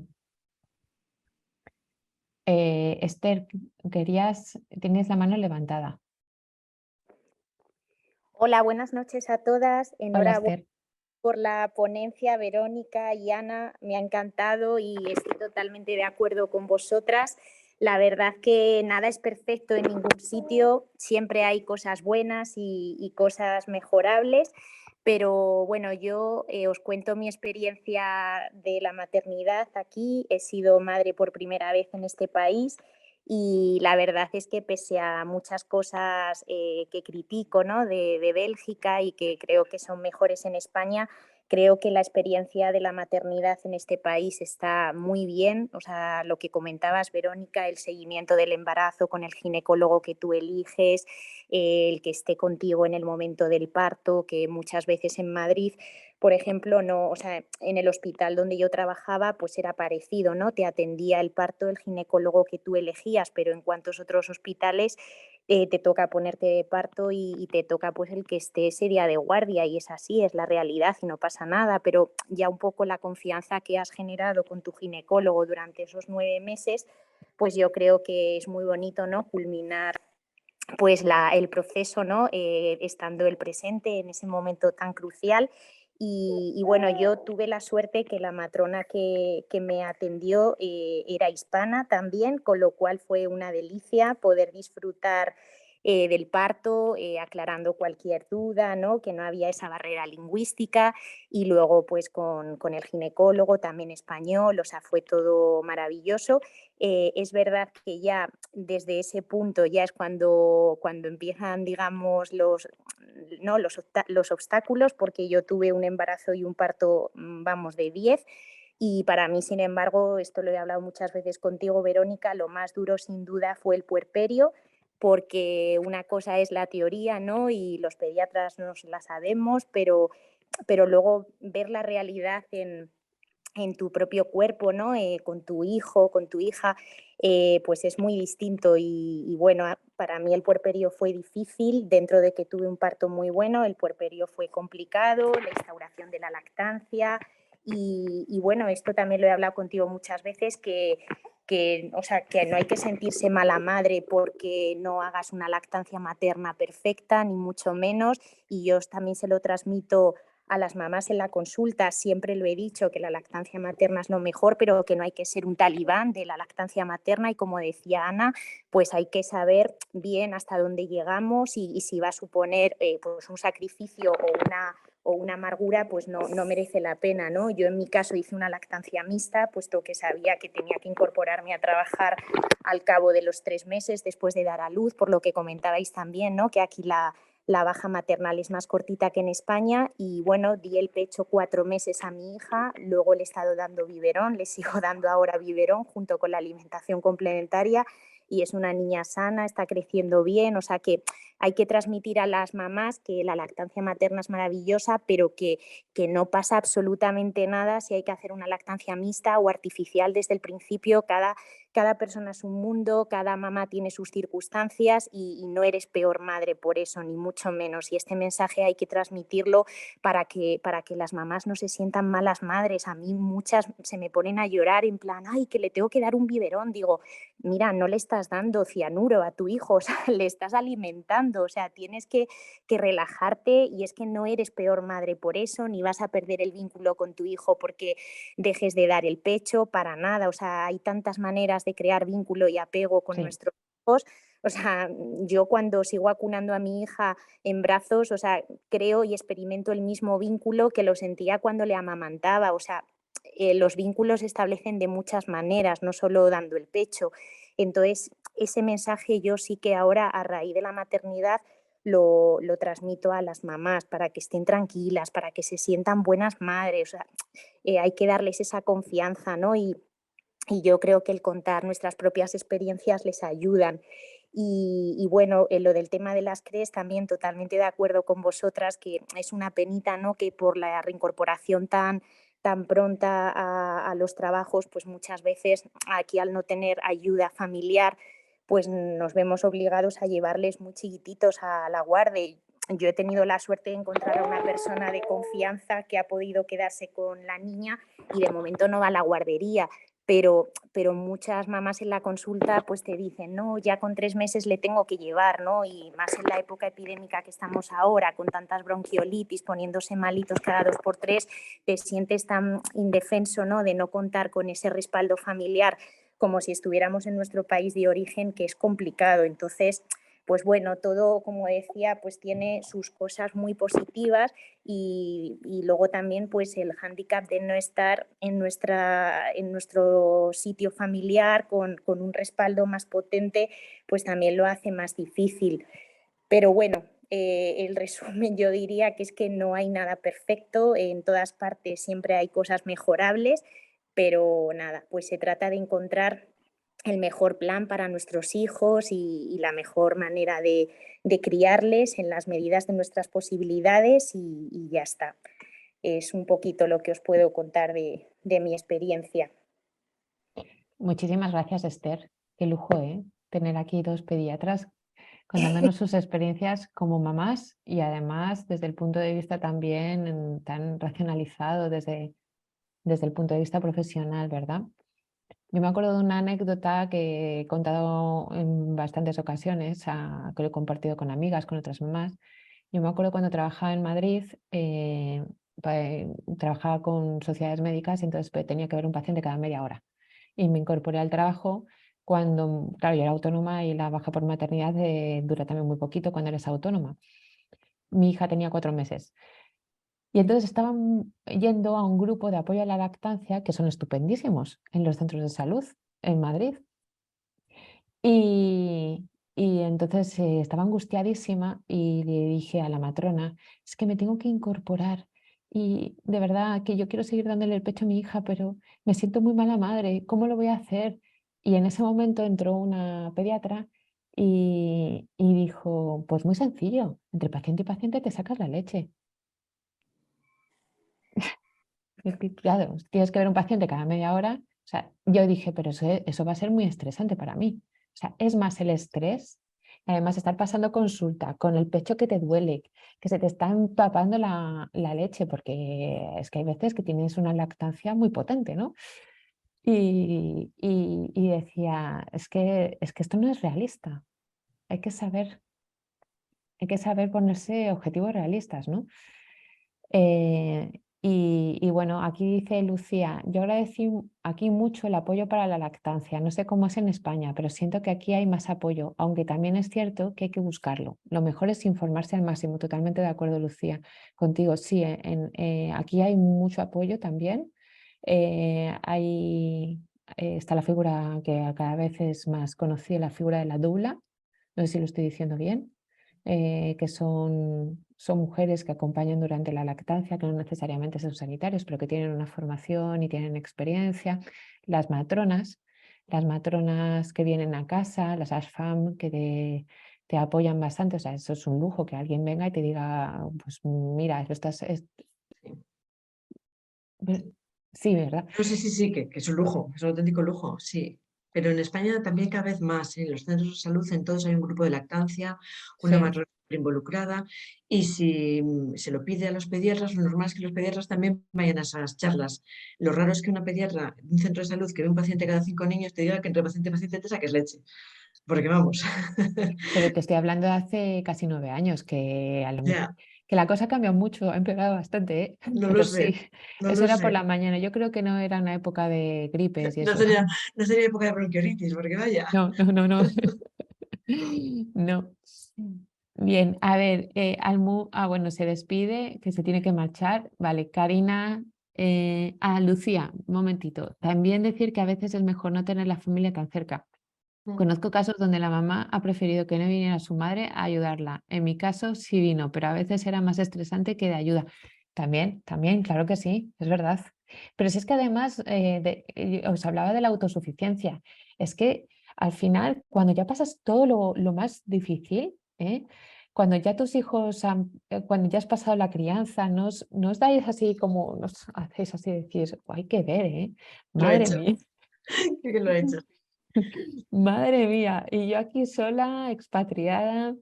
S1: Esther, tienes la mano levantada.
S6: Hola, buenas noches a todas.
S1: Hola,
S6: Enhorabuena
S1: Esther.
S6: por la ponencia, Verónica y Ana. Me ha encantado y estoy totalmente de acuerdo con vosotras. La verdad que nada es perfecto en ningún sitio. Siempre hay cosas buenas y cosas mejorables. Pero bueno, yo os cuento mi experiencia de la maternidad aquí. He sido madre por primera vez en este país. Y la verdad es que pese a muchas cosas que critico, ¿no? de Bélgica y que creo que son mejores en España, creo que la experiencia de la maternidad en este país está muy bien. O sea, lo que comentabas, Verónica, el seguimiento del embarazo con el ginecólogo que tú eliges, el que esté contigo en el momento del parto, que muchas veces en Madrid, por ejemplo, no, o sea, en el hospital donde yo trabajaba, pues era parecido, ¿no? Te atendía el parto el ginecólogo que tú elegías, pero en cuantos otros hospitales te toca ponerte de parto y te toca pues el que esté ese día de guardia, y es así, es la realidad y no pasa nada, pero ya un poco la confianza que has generado con tu ginecólogo durante esos 9 meses, pues yo creo que es muy bonito, ¿no? Culminar pues el proceso, ¿no? Estando el presente en ese momento tan crucial. Y bueno, yo tuve la suerte que la matrona que me atendió era hispana también, con lo cual fue una delicia poder disfrutar del parto, aclarando cualquier duda, ¿no? Que no había esa barrera lingüística, y luego pues con el ginecólogo también español, o sea, fue todo maravilloso. Es verdad que ya desde ese punto ya es cuando empiezan, digamos, ¿no? los obstáculos, porque yo tuve un embarazo y un parto, vamos, de 10. Y para mí, sin embargo, esto lo he hablado muchas veces contigo, Verónica, lo más duro sin duda fue el puerperio, porque una cosa es la teoría, ¿no? Y los pediatras nos la sabemos, pero luego ver la realidad en tu propio cuerpo, ¿no? Con tu hijo, con tu hija, pues es muy distinto. Y bueno, para mí el puerperio fue difícil, dentro de que tuve un parto muy bueno, el puerperio fue complicado, la instauración de la lactancia. Y bueno, esto también lo he hablado contigo muchas veces, o sea, que no hay que sentirse mala madre porque no hagas una lactancia materna perfecta, ni mucho menos. Y yo también se lo transmito a las mamás en la consulta. Siempre lo he dicho, que la lactancia materna es lo mejor, pero que no hay que ser un talibán de la lactancia materna, y como decía Ana, pues hay que saber bien hasta dónde llegamos, y si va a suponer pues un sacrificio o una amargura, pues no merece la pena, ¿no? Yo en mi caso hice una lactancia mixta, puesto que sabía que tenía que incorporarme a trabajar al cabo de los 3 meses después de dar a luz, por lo que comentabais también, ¿no? Que aquí la la baja maternal es más cortita que en España y bueno, di el pecho 4 meses a mi hija, luego le he estado dando biberón, le sigo dando ahora biberón junto con la alimentación complementaria y es una niña sana, está creciendo bien, o sea que hay que transmitir a las mamás que la lactancia materna es maravillosa, pero que no pasa absolutamente nada si hay que hacer una lactancia mixta o artificial desde el principio. Cada persona es un mundo, cada mamá tiene sus circunstancias y no eres peor madre por eso, ni mucho menos. Y este mensaje hay que transmitirlo para que las mamás no se sientan malas madres. A mí muchas se me ponen a llorar en plan, ay, que le tengo que dar un biberón. Digo, mira, no le estás dando cianuro a tu hijo, o sea, le estás alimentando, o sea, tienes que relajarte y es que no eres peor madre por eso, ni vas a perder el vínculo con tu hijo porque dejes de dar el pecho, para nada, o sea, hay tantas maneras de crear vínculo y apego con
S1: Sí.
S6: nuestros hijos. O sea, yo cuando sigo acunando a mi hija en brazos, o sea, creo y experimento el mismo vínculo que lo sentía cuando le amamantaba, o sea, los vínculos se establecen de muchas maneras, no solo dando el pecho. Entonces, ese mensaje yo sí que ahora, a raíz de la maternidad, lo transmito a las mamás para que estén tranquilas, para que se sientan buenas madres. O sea, hay que darles esa confianza, ¿no? Y yo creo que el contar nuestras propias experiencias les ayudan. Y bueno, en lo del tema de las CREs también totalmente de acuerdo con vosotras, que es una penita, ¿no? Que por la reincorporación tan pronta a los trabajos, pues muchas veces aquí al no tener ayuda familiar, pues nos vemos obligados a llevarles muy chiquititos a la guardia. Yo he tenido la suerte de encontrar a una persona de confianza que ha podido quedarse con la niña y de momento no va a la guardería. Pero muchas mamás en la consulta pues te dicen, no, ya con 3 meses le tengo que llevar, ¿no? Y más en la época epidémica que estamos ahora, con tantas bronquiolitis, poniéndose malitos cada 2 por 3, te sientes tan indefenso, ¿no? De no contar con ese respaldo familiar como si estuviéramos en nuestro país de origen, que es complicado. Entonces, pues bueno, todo, como decía, pues tiene sus cosas muy positivas y luego también pues el hándicap de no estar en nuestro sitio familiar con un respaldo más potente, pues también lo hace más difícil. Pero bueno, el resumen yo diría que es que no hay nada perfecto, en todas partes siempre hay cosas mejorables, pero nada, pues se trata de encontrar el mejor plan para nuestros hijos y la mejor manera de criarles en las medidas de nuestras posibilidades y ya está. Es un poquito lo que os puedo contar de mi experiencia.
S1: Muchísimas gracias, Esther. Qué lujo, ¿eh? Tener aquí 2 pediatras contándonos sus experiencias como mamás y además desde el punto de vista también tan racionalizado desde el punto de vista profesional, ¿verdad? Yo me acuerdo de una anécdota que he contado en bastantes ocasiones, que lo he compartido con amigas, con otras mamás. Yo me acuerdo cuando trabajaba en Madrid, trabajaba con sociedades médicas y entonces tenía que ver un paciente cada media hora. Y me incorporé al trabajo cuando, claro, yo era autónoma y la baja por maternidad dura también muy poquito cuando eres autónoma. Mi hija tenía 4 meses. Y entonces estaban yendo a un grupo de apoyo a la lactancia que son estupendísimos en los centros de salud en Madrid. Y entonces estaba angustiadísima y le dije a la matrona, es que me tengo que incorporar y de verdad que yo quiero seguir dándole el pecho a mi hija, pero me siento muy mala madre, ¿cómo lo voy a hacer? Y en ese momento entró una pediatra y dijo, pues muy sencillo, entre paciente y paciente te sacas la leche. Es que, claro, tienes que ver un paciente cada media hora. O sea, yo dije, pero eso va a ser muy estresante para mí. O sea, es más el estrés, además estar pasando consulta con el pecho que te duele, que se te está empapando la leche, porque es que hay veces que tienes una lactancia muy potente, ¿no? Y decía, es que esto no es realista. Hay que saber, hay que saber ponerse objetivos realistas, ¿no? Y bueno, aquí dice Lucía, yo agradecí aquí mucho el apoyo para la lactancia. No sé cómo es en España, pero siento que aquí hay más apoyo, aunque también es cierto que hay que buscarlo. Lo mejor es informarse al máximo. Totalmente de acuerdo, Lucía, contigo. Sí, aquí hay mucho apoyo también. Está la figura que cada vez es más conocida, la figura de la doula. No sé si lo estoy diciendo bien. que son mujeres que acompañan durante la lactancia, que no necesariamente son sanitarios, pero que tienen una formación y tienen experiencia. Las matronas que vienen a casa, las ASFAM que te apoyan bastante. O sea, eso es un lujo, que alguien venga y te diga, pues mira, sí, ¿verdad?
S3: No, sí, sí, sí, que es un lujo, es un auténtico lujo, sí. Pero en España también cada vez más, en los centros de salud, en todos hay un grupo de lactancia, una
S1: Sí.
S3: matrona involucrada, y si se lo pide a los pediatras, lo normal es que los pediatras también vayan a esas charlas. Lo raro es que una pediatra de un centro de salud que ve un paciente cada 5 niños te diga que entre paciente y paciente te saques leche. Porque vamos.
S1: Pero te estoy hablando de hace casi 9 años,
S3: Ya,
S1: que la cosa ha cambiado mucho, ha empeorado bastante, ¿eh?
S3: no lo
S1: Pero sí,
S3: sé, no
S1: eso
S3: lo
S1: era por
S3: sé.
S1: la mañana. Yo creo que no era una época de gripes y
S3: No
S1: eso.
S3: sería, no sería época de bronquiolitis, porque vaya.
S1: No, no, no, no. No. Bien, a ver, bueno, se despide, que se tiene que marchar. Vale, Karina. Lucía, un momentito. También decir que a veces es mejor no tener la familia tan cerca. Conozco casos donde la mamá ha preferido que no viniera su madre a ayudarla. En mi caso sí vino, pero a veces era más estresante que de ayuda. También, claro que sí, es verdad. Pero si es que además os hablaba de la autosuficiencia, es que al final, cuando ya pasas todo lo más difícil, cuando ya tus hijos, cuando ya has pasado la crianza, no os dais así como, nos hacéis así decir, hay que ver,
S3: Lo he
S1: madre
S3: hecho,
S1: mía.
S3: creo que lo he hecho.
S1: Madre mía, y yo aquí sola, expatriada.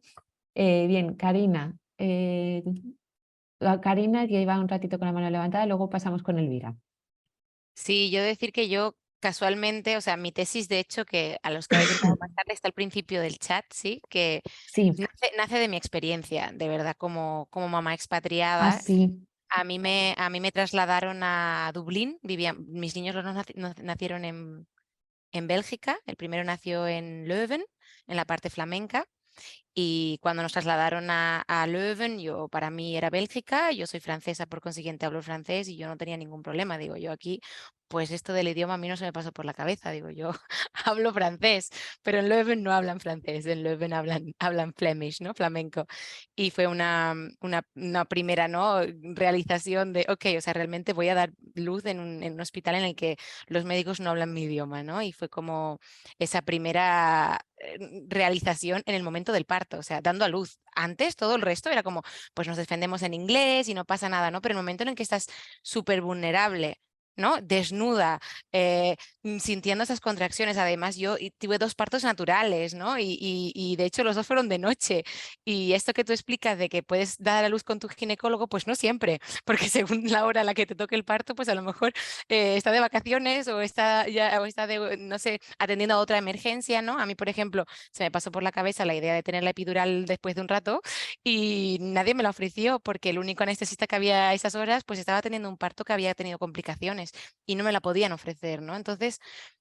S1: Bien, Karina. Karina que iba un ratito con la mano levantada, luego pasamos con Elvira.
S2: Sí, yo decir que yo casualmente, o sea, mi tesis, de hecho, que a los que habéis entrado más tarde está al principio del chat, sí, que
S1: Sí,
S2: nace de mi experiencia, de verdad, como mamá expatriada.
S1: así.
S2: A mí me trasladaron a Dublín, mis niños los dos nacieron en Bélgica, el primero nació en Leuven, en la parte flamenca. Y cuando nos trasladaron a Leuven, para mí era Bélgica, yo soy francesa, por consiguiente hablo francés y yo no tenía ningún problema. Digo, yo aquí, pues esto del idioma a mí no se me pasó por la cabeza. Digo, yo hablo francés, pero en Leuven no hablan francés, en Leuven hablan Flemish, ¿no? Flamenco. Y fue una primera, ¿no? realización de, ok, o sea, realmente voy a dar luz en un hospital en el que los médicos no hablan mi idioma, ¿no? Y fue como esa primera realización en el momento del parto, o sea, dando a luz. Antes todo el resto era como, pues nos defendemos en inglés y no pasa nada, ¿no? Pero en el momento en el que estás súper vulnerable, ¿no? Desnuda, sintiendo esas contracciones. Además, yo tuve 2 partos naturales, ¿no? Y de hecho los 2 fueron de noche. Y esto que tú explicas de que puedes dar a luz con tu ginecólogo, pues no siempre, porque según la hora a la que te toque el parto, pues a lo mejor está de vacaciones o está de, no sé, atendiendo a otra emergencia, ¿no? A mí, por ejemplo, se me pasó por la cabeza la idea de tener la epidural después de un rato y nadie me la ofreció porque el único anestesista que había a esas horas pues estaba teniendo un parto que había tenido complicaciones y no me la podían ofrecer, ¿no? Entonces,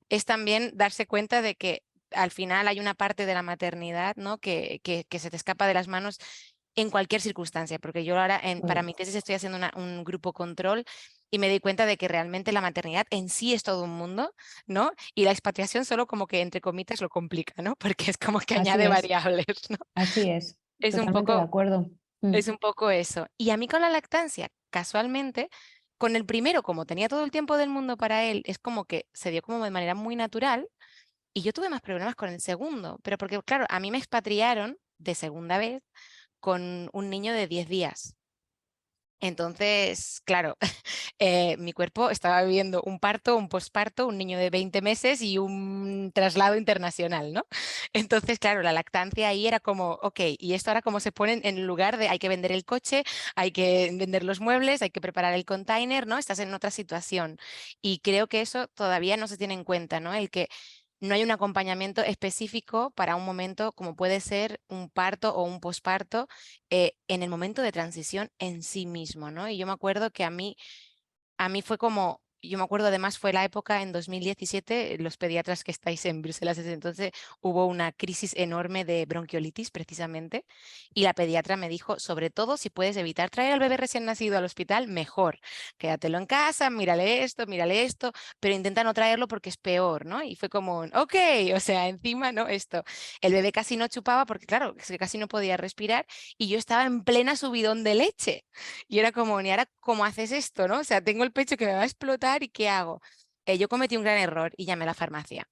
S2: es también darse cuenta de que al final hay una parte de la maternidad, ¿no? que se te escapa de las manos en cualquier circunstancia, porque yo ahora para mi tesis estoy haciendo un grupo control y me di cuenta de que realmente la maternidad en sí es todo un mundo, ¿no? Y la expatriación solo como que entre comitas lo complica, ¿no? Porque es como que
S1: Así
S2: añade
S1: es,
S2: variables, ¿no?
S1: así es.
S2: Es un
S1: Totalmente de
S2: poco,
S1: acuerdo.
S2: es un poco eso. Y a mí con la lactancia, casualmente, con el primero, como tenía todo el tiempo del mundo para él, es como que se dio como de manera muy natural y yo tuve más problemas con el segundo, pero porque, claro, a mí me expatriaron de segunda vez con un niño de 10 días. Entonces, claro, mi cuerpo estaba viviendo un parto, un posparto, un niño de 20 meses y un traslado internacional, ¿no? Entonces, claro, la lactancia ahí era como, ok, y esto ahora cómo se pone en lugar de hay que vender el coche, hay que vender los muebles, hay que preparar el container, ¿no? Estás en otra situación. Y creo que eso todavía no se tiene en cuenta, ¿no? El que no hay un acompañamiento específico para un momento como puede ser un parto o un posparto en el momento de transición en sí mismo, ¿no? Y yo me acuerdo que a mí fue como yo me acuerdo además fue la época en 2017, los pediatras que estáis en Bruselas desde entonces, hubo una crisis enorme de bronquiolitis precisamente y la pediatra me dijo, sobre todo si puedes evitar traer al bebé recién nacido al hospital, mejor, quédatelo en casa, mírale esto, pero intenta no traerlo porque es peor, ¿no? Y fue como, ok, o sea, encima, ¿no? Esto, el bebé casi no chupaba porque claro, es que casi no podía respirar y yo estaba en plena subidón de leche. Y era como, ¿y ahora cómo haces esto, no? O sea, tengo el pecho que me va a explotar y ¿qué hago? Yo cometí un gran error y llamé a la farmacia.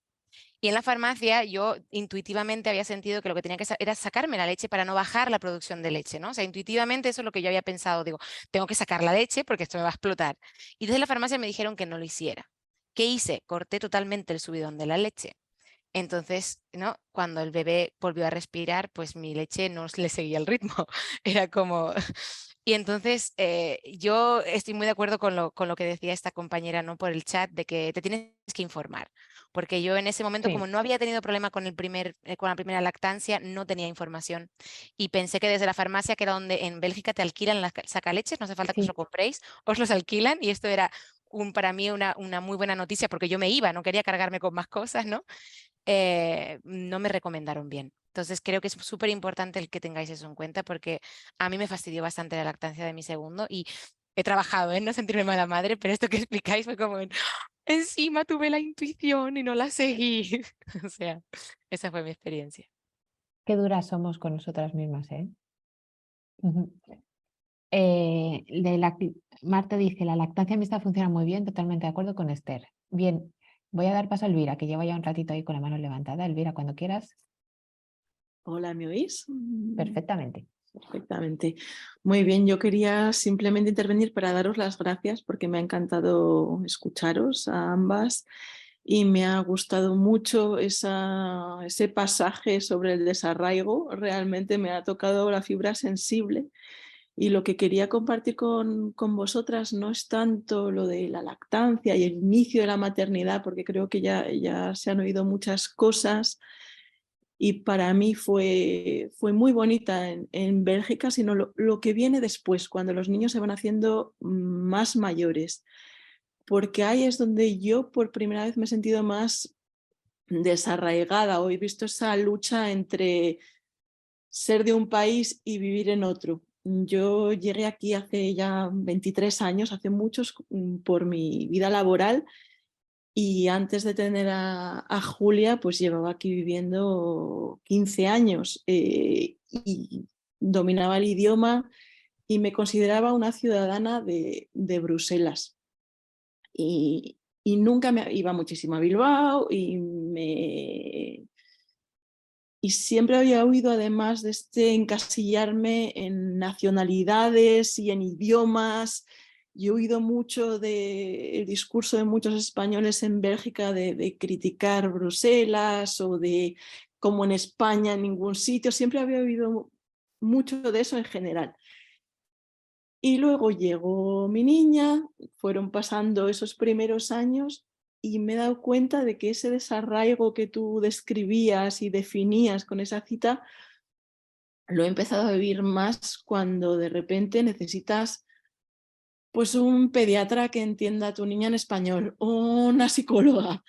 S2: Y en la farmacia yo intuitivamente había sentido que lo que tenía que hacer era sacarme la leche para no bajar la producción de leche, ¿no? O sea, intuitivamente eso es lo que yo había pensado. Digo, tengo que sacar la leche porque esto me va a explotar. Y desde la farmacia me dijeron que no lo hiciera. ¿Qué hice? Corté totalmente el subidón de la leche. Entonces, ¿no? Cuando el bebé volvió a respirar, pues mi leche no le seguía el ritmo. Era como... Y entonces yo estoy muy de acuerdo con lo que decía esta compañera, ¿no? Por el chat, de que te tienes que informar. Porque yo en ese momento, como
S1: Sí,
S2: no había tenido problema con con la primera lactancia, no tenía información. Y pensé que desde la farmacia, que era donde en Bélgica te alquilan las sacaleches, no hace falta que os
S1: sí.
S2: lo compréis, os los alquilan. Y esto era para mí una muy buena noticia porque yo me iba, no quería cargarme con más cosas, ¿no? No me recomendaron bien. Entonces creo que es súper importante el que tengáis eso en cuenta porque a mí me fastidió bastante la lactancia de mi segundo y he trabajado en no sentirme mala madre, pero esto que explicáis fue como, encima tuve la intuición y no la seguí. O sea, esa fue mi experiencia.
S1: Qué duras somos con nosotras mismas, ¿eh? Ujú. Marta dice, la lactancia mixta funciona muy bien, totalmente de acuerdo con Esther. Bien, voy a dar paso a Elvira, que lleva ya un ratito ahí con la mano levantada. Elvira, cuando quieras,
S7: Hola, ¿me oís?
S1: perfectamente.
S7: Perfectamente. Muy bien, yo quería simplemente intervenir para daros las gracias porque me ha encantado escucharos a ambas y me ha gustado mucho ese pasaje sobre el desarraigo. Realmente me ha tocado la fibra sensible y lo que quería compartir con vosotras no es tanto lo de la lactancia y el inicio de la maternidad, porque creo que ya se han oído muchas cosas y para mí fue muy bonita en Bélgica, sino lo que viene después, cuando los niños se van haciendo más mayores, porque ahí es donde yo por primera vez me he sentido más desarraigada o he visto esa lucha entre ser de un país y vivir en otro. Yo llegué aquí hace ya 23 años, hace muchos, por mi vida laboral, y antes de tener a Julia, pues llevaba aquí viviendo 15 años y dominaba el idioma y me consideraba una ciudadana de Bruselas. Y nunca me iba muchísimo a Bilbao y siempre había oído, además de encasillarme en nacionalidades y en idiomas. Yo he oído mucho el discurso de muchos españoles en Bélgica de criticar Bruselas o de como en España en ningún sitio. Siempre había oído mucho de eso en general. Y luego llegó mi niña, fueron pasando esos primeros años y me he dado cuenta de que ese desarraigo que tú describías y definías con esa cita, lo he empezado a vivir más cuando de repente necesitas pues un pediatra que entienda a tu niña en español, una psicóloga,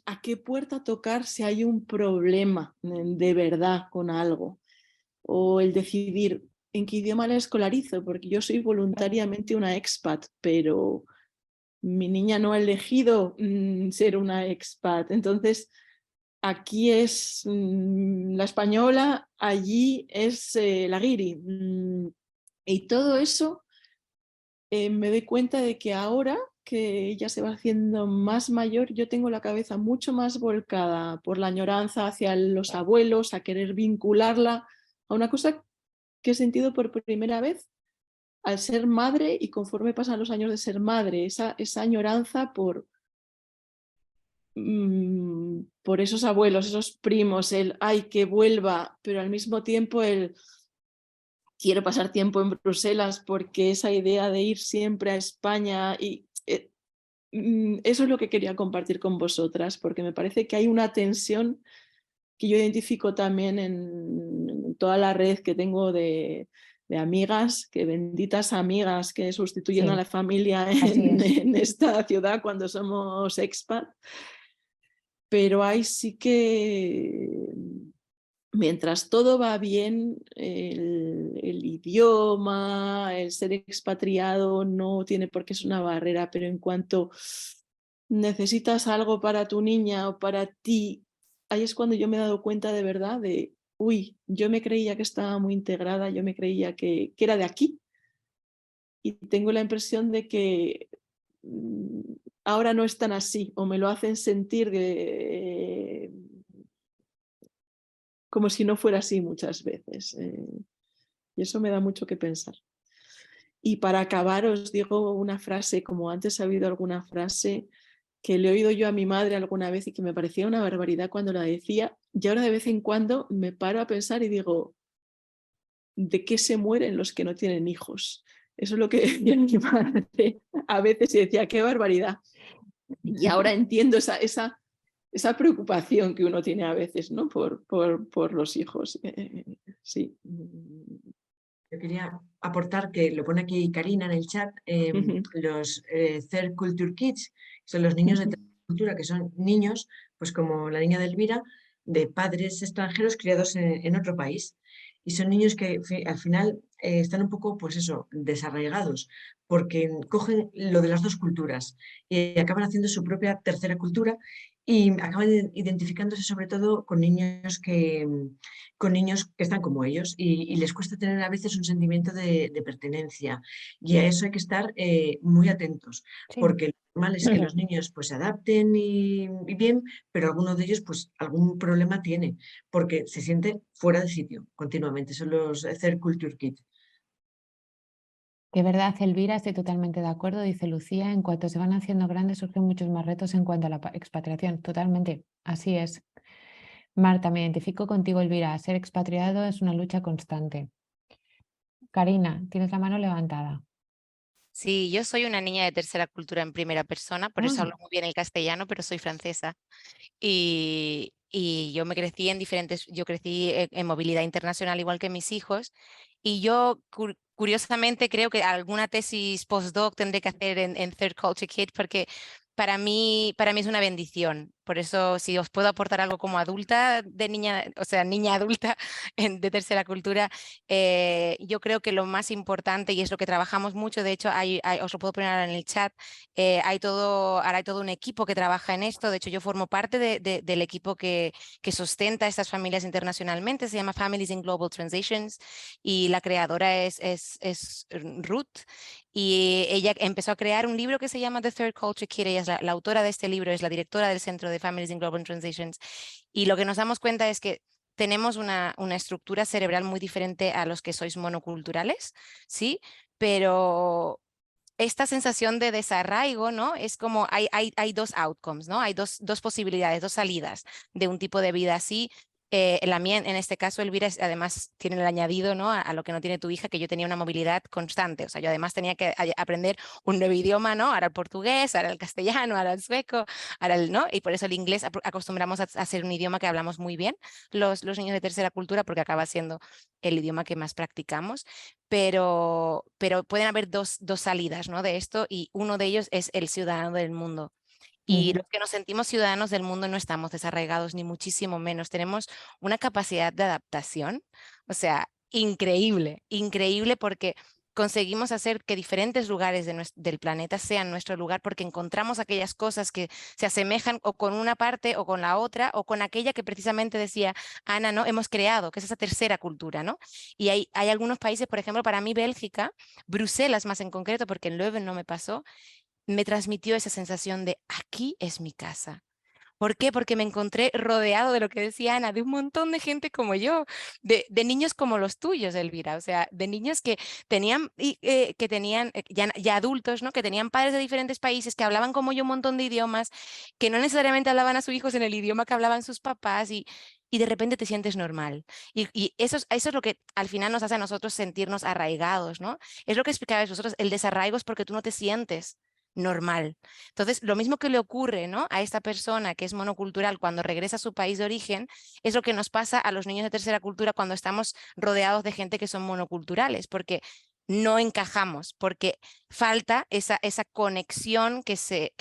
S7: a qué puerta tocar si hay un problema de verdad con algo, o el decidir en qué idioma la escolarizo, porque yo soy voluntariamente una expat, pero mi niña no ha elegido ser una expat. Entonces, aquí es la española, allí es la guiri. Y todo eso me doy cuenta de que ahora que ella se va haciendo más mayor, yo tengo la cabeza mucho más volcada por la añoranza hacia los abuelos, a querer vincularla a una cosa que he sentido por primera vez al ser madre y conforme pasan los años de ser madre, esa añoranza por esos abuelos, esos primos, el ay que vuelva, pero al mismo tiempo el quiero pasar tiempo en Bruselas porque esa idea de ir siempre a España y eso es lo que quería compartir con vosotras, porque me parece que hay una tensión que yo identifico también en toda la red que tengo de de amigas, que benditas amigas que sustituyen
S1: Sí,
S7: a la familia
S1: así es.
S7: en esta ciudad cuando somos expat. Pero ahí sí que, mientras todo va bien, el idioma, el ser expatriado no tiene por qué ser una barrera, pero en cuanto necesitas algo para tu niña o para ti, ahí es cuando yo me he dado cuenta de verdad de, uy, yo me creía que estaba muy integrada, yo me creía que era de aquí, y tengo la impresión de que ahora no es tan así, o me lo hacen sentir como si no fuera así muchas veces. Y eso me da mucho que pensar. Y para acabar os digo una frase, como antes ha habido alguna frase que le he oído yo a mi madre alguna vez y que me parecía una barbaridad cuando la decía, y ahora de vez en cuando me paro a pensar y digo, ¿de qué se mueren los que no tienen hijos? Eso es lo que decía mi madre a veces y decía, qué barbaridad. Y ahora entiendo esa preocupación que uno tiene a veces, ¿no? por los hijos. Sí.
S3: Yo quería aportar que lo pone aquí Karina en el chat, los Third Culture Kids, son los niños de tercera cultura, que son niños, pues como la niña de Elvira, de padres extranjeros criados en otro país. Y son niños que al final están un poco, pues eso, desarraigados, porque cogen lo de las dos culturas y acaban haciendo su propia tercera cultura y acaban identificándose sobre todo con niños que están como ellos y les cuesta tener a veces un sentimiento de pertenencia. Y a eso hay que estar muy atentos,
S1: Sí.
S3: porque lo normal es que los niños pues se adapten y bien, pero alguno de ellos pues algún problema tiene, porque se siente fuera de sitio continuamente. Son los Third Culture Kids.
S1: De verdad, Elvira, estoy totalmente de acuerdo, dice Lucía, en cuanto se van haciendo grandes surgen muchos más retos en cuanto a la expatriación. Totalmente, así es. Marta, me identifico contigo, Elvira, ser expatriado es una lucha constante. Karina, tienes la mano levantada.
S2: Sí, yo soy una niña de tercera cultura en primera persona, por eso hablo muy bien el castellano, pero soy francesa. Y yo me crecí en yo crecí en movilidad internacional igual que mis hijos, y yo curiosamente creo que alguna tesis postdoc tendré que hacer en Third Culture Kid, porque para mí es una bendición. Por eso, si os puedo aportar algo como adulta, de niña, o sea, niña adulta de tercera cultura, yo creo que lo más importante, y es lo que trabajamos mucho, de hecho, os lo puedo poner ahora en el chat, ahora hay todo un equipo que trabaja en esto. De hecho, yo formo parte del equipo que sustenta a estas familias internacionalmente. Se llama Families in Global Transitions y la creadora es Ruth. Y ella empezó a crear un libro que se llama The Third Culture Kid. Ella es la autora de este libro, es la directora del Centro de Families in Global Transitions. Y lo que nos damos cuenta es que tenemos una estructura cerebral muy diferente a los que sois monoculturales, ¿sí? Pero esta sensación de desarraigo, ¿no? Es como hay dos outcomes, ¿no? Hay dos posibilidades, dos salidas de un tipo de vida así. La mía, en este caso, Elvira, además tiene el añadido, ¿no? A lo que no tiene tu hija, que yo tenía una movilidad constante. O sea, yo además tenía que aprender un nuevo idioma, ¿no? Ahora el portugués, ahora el castellano, ahora el sueco, ahora el, ¿no? Y por eso el inglés acostumbramos a ser un idioma que hablamos muy bien los niños de tercera cultura, porque acaba siendo el idioma que más practicamos. Pero pueden haber dos salidas, ¿no? De esto, y uno de ellos es el ciudadano del mundo. Y los que nos sentimos ciudadanos del mundo no estamos desarraigados, ni muchísimo menos. Tenemos una capacidad de adaptación, o sea, increíble, increíble, porque conseguimos hacer que diferentes lugares del planeta sean nuestro lugar, porque encontramos aquellas cosas que se asemejan o con una parte o con la otra, o con aquella que precisamente decía Ana, ¿no? Hemos creado, que es esa tercera cultura, ¿no? Y hay algunos países, por ejemplo, para mí Bélgica, Bruselas más en concreto, porque en Leuven no me pasó, me transmitió esa sensación de aquí es mi casa. ¿Por qué? Porque me encontré rodeado de lo que decía Ana, de un montón de gente como yo, de niños como los tuyos, Elvira, o sea, de niños que tenían, ya adultos, ¿no? Que tenían padres de diferentes países, que hablaban como yo un montón de idiomas, que no necesariamente hablaban a sus hijos en el idioma que hablaban sus papás, y de repente te sientes normal. Y eso es lo que al final nos hace a nosotros sentirnos arraigados, ¿no? Es lo que explicabais vosotros, el desarraigo es porque tú no te sientes normal. Entonces, lo mismo que le ocurre, ¿no?, a esta persona que es monocultural cuando regresa a su país de origen, es lo que nos pasa a los niños de tercera cultura cuando estamos rodeados de gente que son monoculturales, porque no encajamos, porque falta esa conexión que se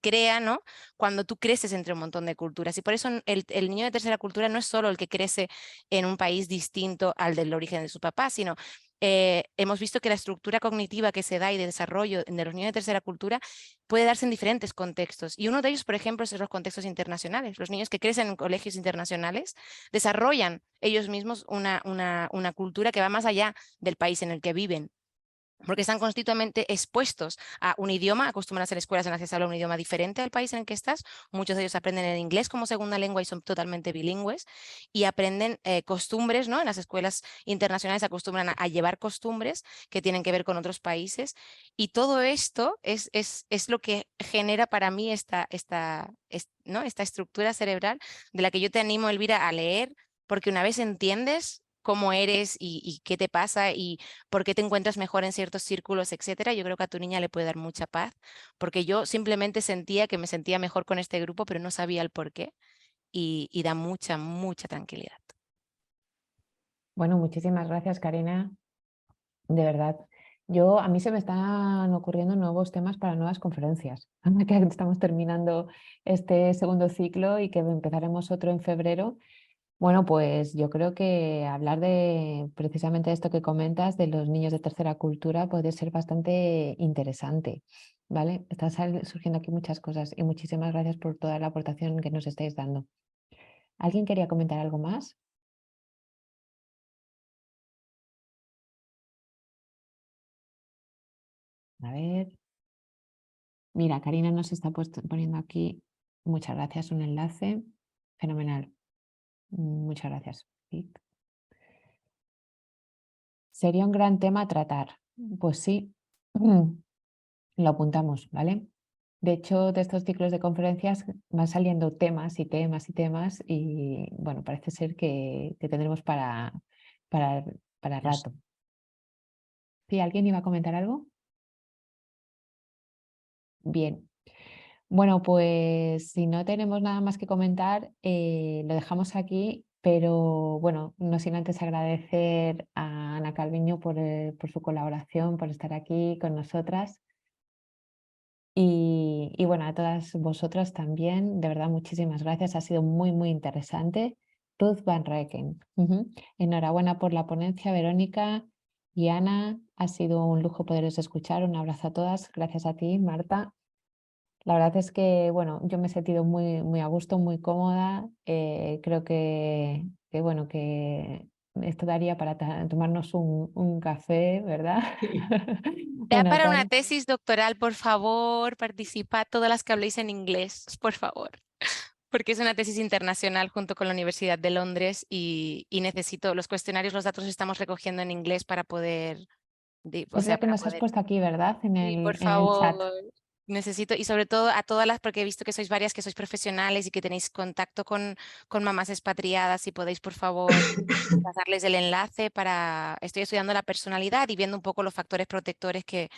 S2: crea, ¿no?, cuando tú creces entre un montón de culturas. Y por eso el niño de tercera cultura no es solo el que crece en un país distinto al del origen de su papá, sino hemos visto que la estructura cognitiva que se da y de desarrollo de los niños de tercera cultura puede darse en diferentes contextos. Y uno de ellos, por ejemplo, es los contextos internacionales. Los niños que crecen en colegios internacionales desarrollan ellos mismos una cultura que va más allá del país en el que viven, porque están constantemente expuestos a un idioma, acostumbran a ser escuelas en las que se habla un idioma diferente al país en el que estás. Muchos de ellos aprenden el inglés como segunda lengua y son totalmente bilingües, y aprenden costumbres, ¿no? En las escuelas internacionales se acostumbran a llevar costumbres que tienen que ver con otros países, y todo esto es lo que genera para mí ¿no?, esta estructura cerebral de la que yo te animo, Elvira, a leer, porque una vez entiendes cómo eres y qué te pasa y por qué te encuentras mejor en ciertos círculos, etcétera, yo creo que a tu niña le puede dar mucha paz, porque yo simplemente sentía que me sentía mejor con este grupo, pero no sabía el por qué, y da mucha, mucha tranquilidad.
S1: Bueno, muchísimas gracias, Karina. De verdad. A mí se me están ocurriendo nuevos temas para nuevas conferencias. Ahora que estamos terminando este segundo ciclo y que empezaremos otro en febrero. Bueno, pues yo creo que hablar de precisamente esto que comentas, de los niños de tercera cultura, puede ser bastante interesante, ¿vale? Están surgiendo aquí muchas cosas y muchísimas gracias por toda la aportación que nos estáis dando. ¿Alguien quería comentar algo más? A ver. Mira, Karina nos está poniendo aquí, muchas gracias, un enlace. Fenomenal. Muchas gracias. Sí. Sería un gran tema a tratar. Pues sí, lo apuntamos, ¿vale? De hecho, de estos ciclos de conferencias van saliendo temas y temas y temas y bueno, parece ser que tendremos para rato. ¿Sí? ¿Alguien iba a comentar algo? Bien. Bueno, pues si no tenemos nada más que comentar, lo dejamos aquí, pero bueno, no sin antes agradecer a Ana Calviño por su colaboración, por estar aquí con nosotras. Y bueno, a todas vosotras también, de verdad, muchísimas gracias. Ha sido muy, muy interesante. Ruth Van Recken. Enhorabuena por la ponencia, Verónica y Ana. Ha sido un lujo poderos escuchar. Un abrazo a todas. Gracias a ti, Marta. La verdad es que, bueno, yo me he sentido muy, muy a gusto, muy cómoda. Creo bueno, que esto daría para tomarnos un café, ¿verdad?
S2: Ya
S1: Bueno,
S2: para una tesis doctoral, por favor, participad todas las que habléis en inglés, por favor, porque es una tesis internacional junto con la Universidad de Londres y necesito los cuestionarios, los datos los estamos recogiendo en inglés para poder,
S1: es lo que nos has puesto aquí, ¿verdad? En
S2: Sí, por
S1: el chat.
S2: favor. Necesito, y sobre todo a todas las, porque he visto que sois varias, que sois profesionales y que tenéis contacto con mamás expatriadas, si podéis, por favor, pasarles el enlace para... Estoy estudiando la personalidad y viendo un poco los factores protectores que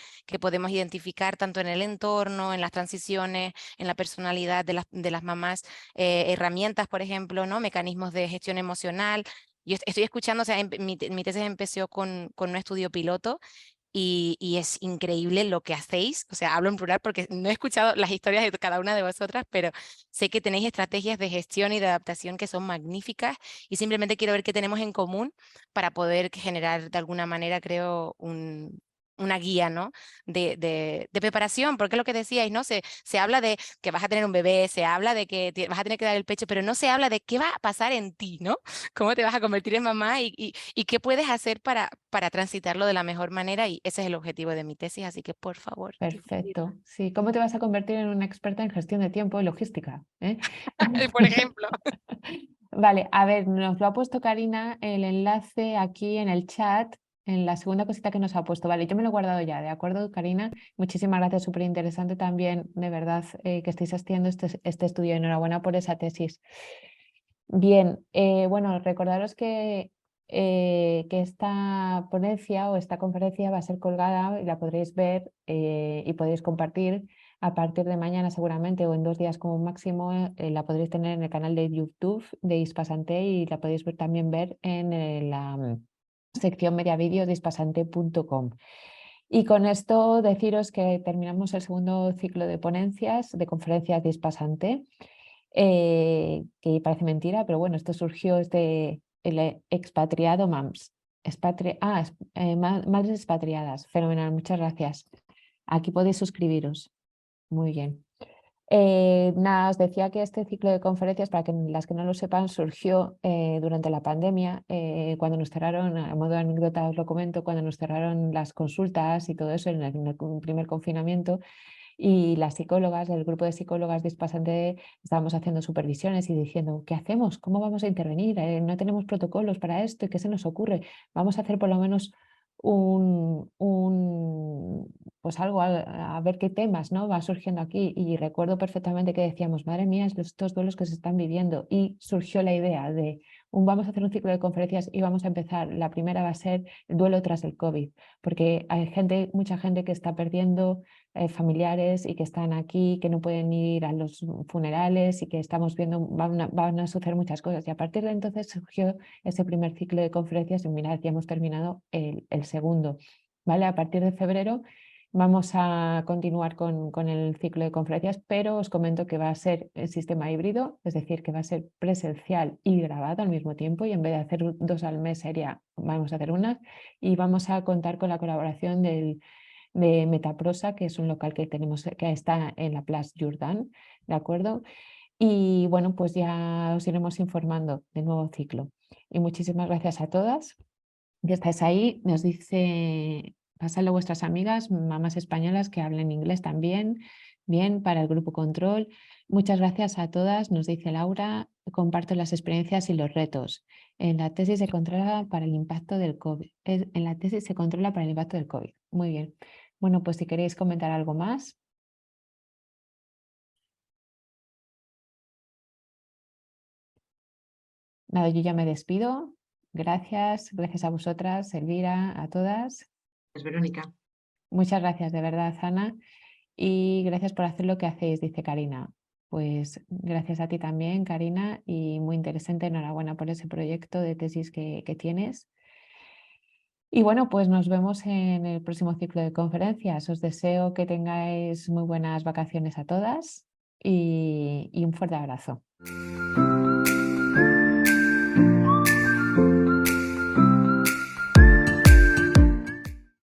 S2: podemos identificar tanto en el entorno, en las transiciones, en la personalidad de las mamás, herramientas, por ejemplo, ¿no? Mecanismos de gestión emocional. Yo estoy escuchando, o sea, mi tesis empezó con un estudio piloto. Y es increíble lo que hacéis, o sea, hablo en plural porque no he escuchado las historias de cada una de vosotras, pero sé que tenéis estrategias de gestión y de adaptación que son magníficas y simplemente quiero ver qué tenemos en común para poder generar de alguna manera, creo, una guía, ¿no? de preparación, porque es lo que decíais, ¿no? Se habla de que vas a tener un bebé, se habla de que vas a tener que dar el pecho, pero no se habla de qué va a pasar en ti, ¿no? Cómo te vas a convertir en mamá y qué puedes hacer para transitarlo de la mejor manera, y ese es el objetivo de mi tesis, así que por favor.
S1: Perfecto. Sí, ¿cómo te vas a convertir en una experta en gestión de tiempo y logística?
S2: Por ejemplo.
S1: Vale, a ver, nos lo ha puesto Karina el enlace aquí en el chat, en la segunda cosita que nos ha puesto. Vale, yo me lo he guardado ya, ¿de acuerdo, Karina? Muchísimas gracias, súper interesante también, de verdad, que estéis haciendo este estudio. Enhorabuena por esa tesis. Bien, bueno, recordaros que que esta ponencia o esta conferencia va a ser colgada y la podréis ver y podréis compartir a partir de mañana seguramente o en 2 días como máximo. La podréis tener en el canal de YouTube de Hispasante y la podéis también ver en la sección media vídeos de hispasante.com. Y con esto deciros que terminamos el segundo ciclo de ponencias, de conferencias de Hispasante, que parece mentira, pero bueno, esto surgió desde el expatriado MAMS. Madres expatriadas, fenomenal, muchas gracias. Aquí podéis suscribiros. Muy bien. Nada, os decía que este ciclo de conferencias, para que las que no lo sepan, surgió durante la pandemia, cuando nos cerraron, a modo de anécdota os lo comento, cuando nos cerraron las consultas y todo eso en el primer confinamiento, y las psicólogas, del grupo de psicólogas de Hispasante, estábamos haciendo supervisiones y diciendo, ¿qué hacemos? ¿Cómo vamos a intervenir? No tenemos protocolos para esto, ¿qué se nos ocurre? Vamos a hacer por lo menos pues algo, a ver qué temas, ¿no?, va surgiendo aquí. Y recuerdo perfectamente que decíamos, madre mía, estos duelos que se están viviendo, y surgió la idea de vamos a hacer un ciclo de conferencias y vamos a empezar. La primera va a ser el duelo tras el COVID, porque hay mucha gente que está perdiendo familiares y que están aquí, que no pueden ir a los funerales y que estamos viendo, van a suceder muchas cosas. Y a partir de entonces surgió ese primer ciclo de conferencias y mirad, ya hemos terminado el segundo. ¿Vale? A partir de febrero vamos a continuar con el ciclo de conferencias, pero os comento que va a ser el sistema híbrido, es decir, que va a ser presencial y grabado al mismo tiempo, y en vez de hacer 2 al mes vamos a hacer una, y vamos a contar con la colaboración de Metaprosa, que es un local que tenemos, que está en la Place Jourdan, ¿de acuerdo? Y bueno, pues ya os iremos informando del nuevo ciclo. Y muchísimas gracias a todas que estáis ahí. Nos dice, pasadlo a vuestras amigas, mamás españolas que hablen inglés también, bien, para el grupo control. Muchas gracias a todas, nos dice Laura, comparto las experiencias y los retos. En la tesis se controla para el impacto del COVID. En la tesis se controla para el impacto del COVID. Muy bien. Bueno, pues si queréis comentar algo más. Nada, yo ya me despido. Gracias a vosotras, Elvira, a todas.
S3: Es Verónica.
S1: Muchas gracias, de verdad, Ana. Y gracias por hacer lo que hacéis, dice Karina. Pues gracias a ti también, Karina, y muy interesante. Enhorabuena por ese proyecto de tesis que tienes. Y bueno, pues nos vemos en el próximo ciclo de conferencias. Os deseo que tengáis muy buenas vacaciones a todas y un fuerte abrazo.